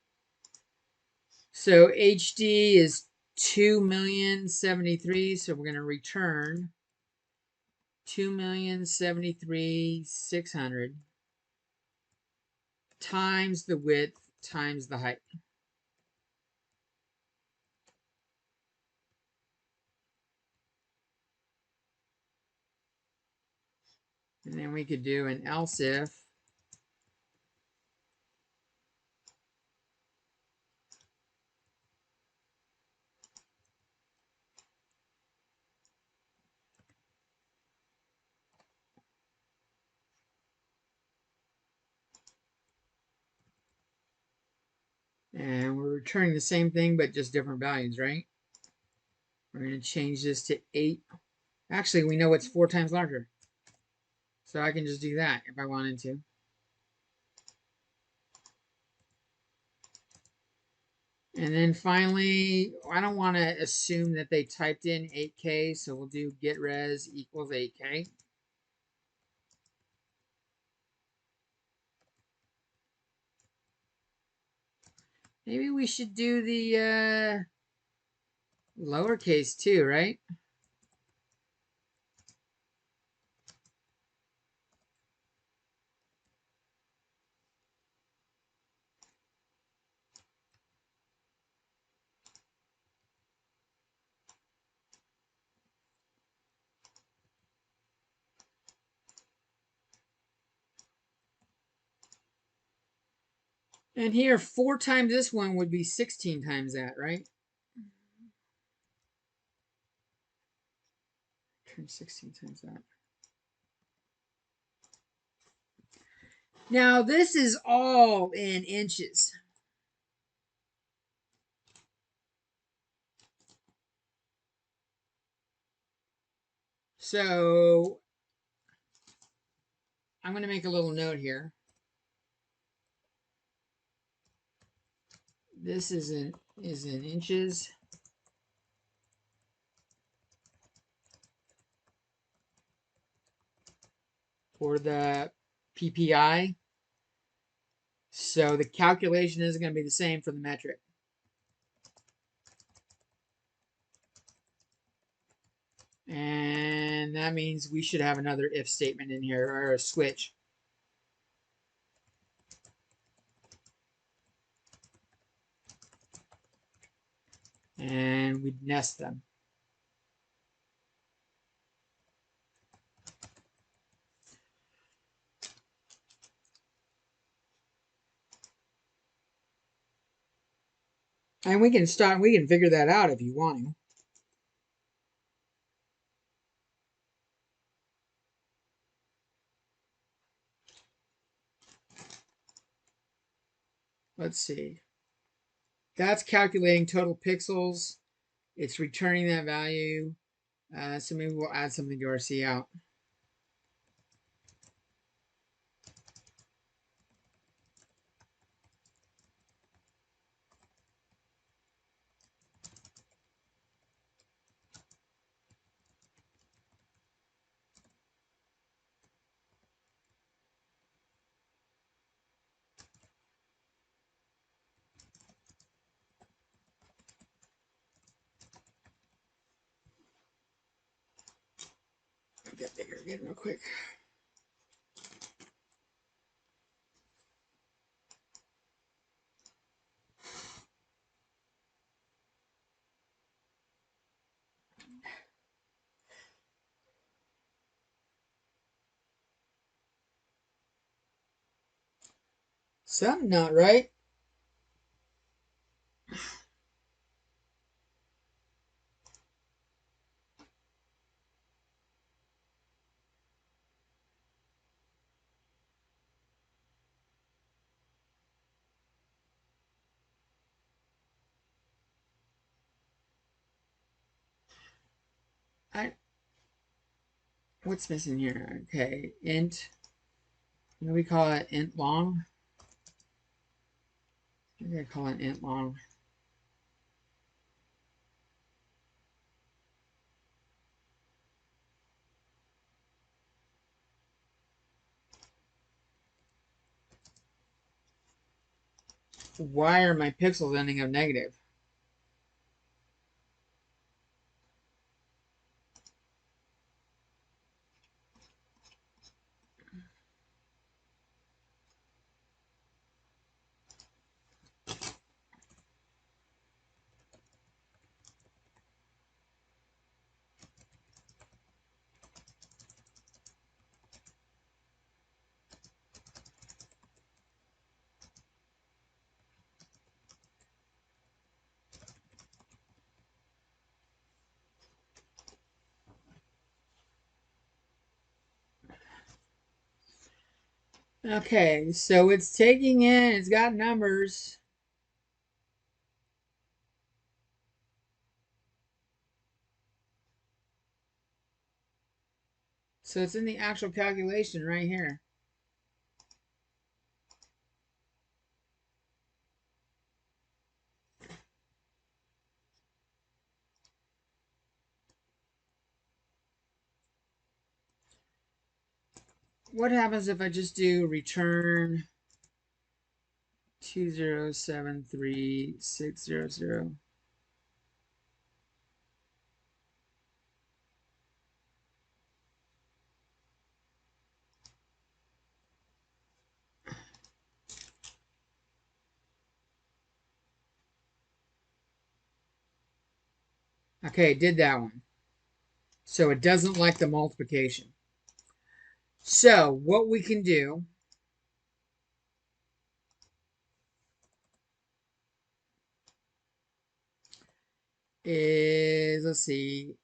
S1: So HD is 2,073,000. So we're going to return 2,073,600 times the width times the height. And then we could do an else if. And we're returning the same thing, but just different values, right? We're going to change this to 8. Actually, we know it's 4 times larger. So I can just do that if I wanted to. And then finally, I don't want to assume that they typed in 8K, so we'll do get res equals 8K. Maybe we should do the lowercase too, right? And here, 4 times this one would be 16 times that, right? Turn 16 times that. Now, this is all in inches. So, I'm going to make a little note here. This is in inches. For the PPI. So the calculation isn't going to be the same for the metric. And that means we should have another if statement in here, or a switch. And we'd nest them. And we can figure that out if you want to. Let's see. That's calculating total pixels. It's returning that value. So maybe we'll add something to our cout. Get bigger again real quick. Something not right. What's missing here? Okay, int. What do we call it? Int long. I'm gonna call it int long. Why are my pixels ending up negative? Okay, so it's taking in, it's got numbers. So it's in the actual calculation right here. What happens if I just do return 2073600? Okay, it did that one. So it doesn't like the multiplication. So what we can do is, let's see,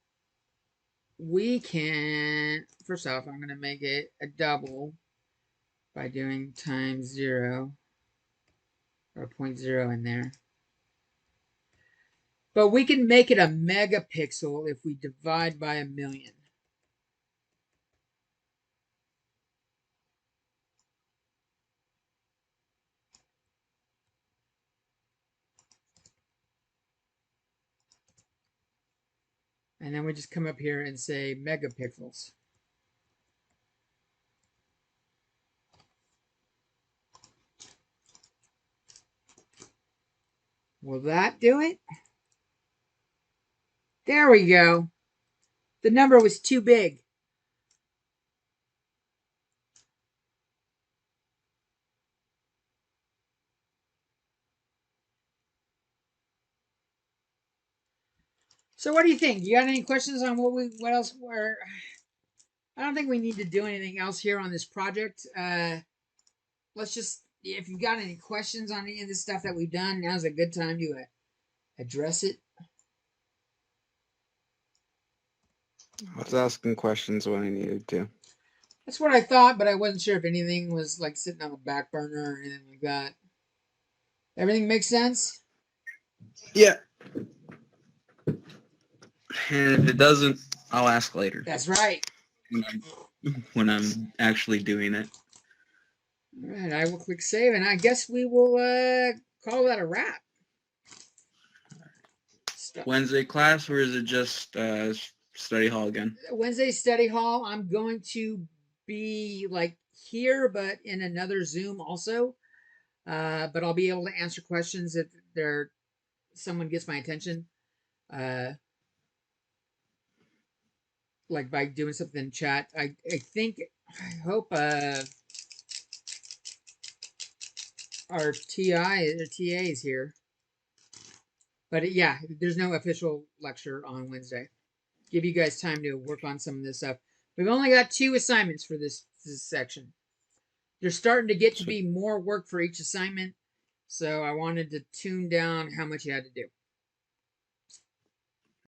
S1: we can, first off, I'm going to make it a double by doing times 0 or 0.0 in there. But we can make it a megapixel if we divide by 1,000,000. And then we just come up here and say megapixels. Will that do it? There we go. The number was too big. So what do you think? You got any questions on what else were? I don't think we need to do anything else here on this project. Let's just, if you got any questions on any of the stuff that we've done, now's a good time to address it.
S3: I was asking questions when I needed to.
S1: That's what I thought, but I wasn't sure if anything was like sitting on the back burner or anything like that. Everything makes sense?
S3: Yeah. And if it doesn't, I'll ask later
S1: That's right.
S3: when I'm actually doing it.
S1: All right, I will click save, and I guess we will call that a wrap.
S3: Wednesday class, or is it just study hall again?
S1: Wednesday study hall, I'm going to be like here, but in another Zoom also. But I'll be able to answer questions if someone gets my attention. Like by doing something in chat. I hope our TA is here. But yeah, there's no official lecture on Wednesday. Give you guys time to work on some of this stuff. We've only got 2 assignments for this section. There's starting to get to be more work for each assignment, so I wanted to tune down how much you had to do.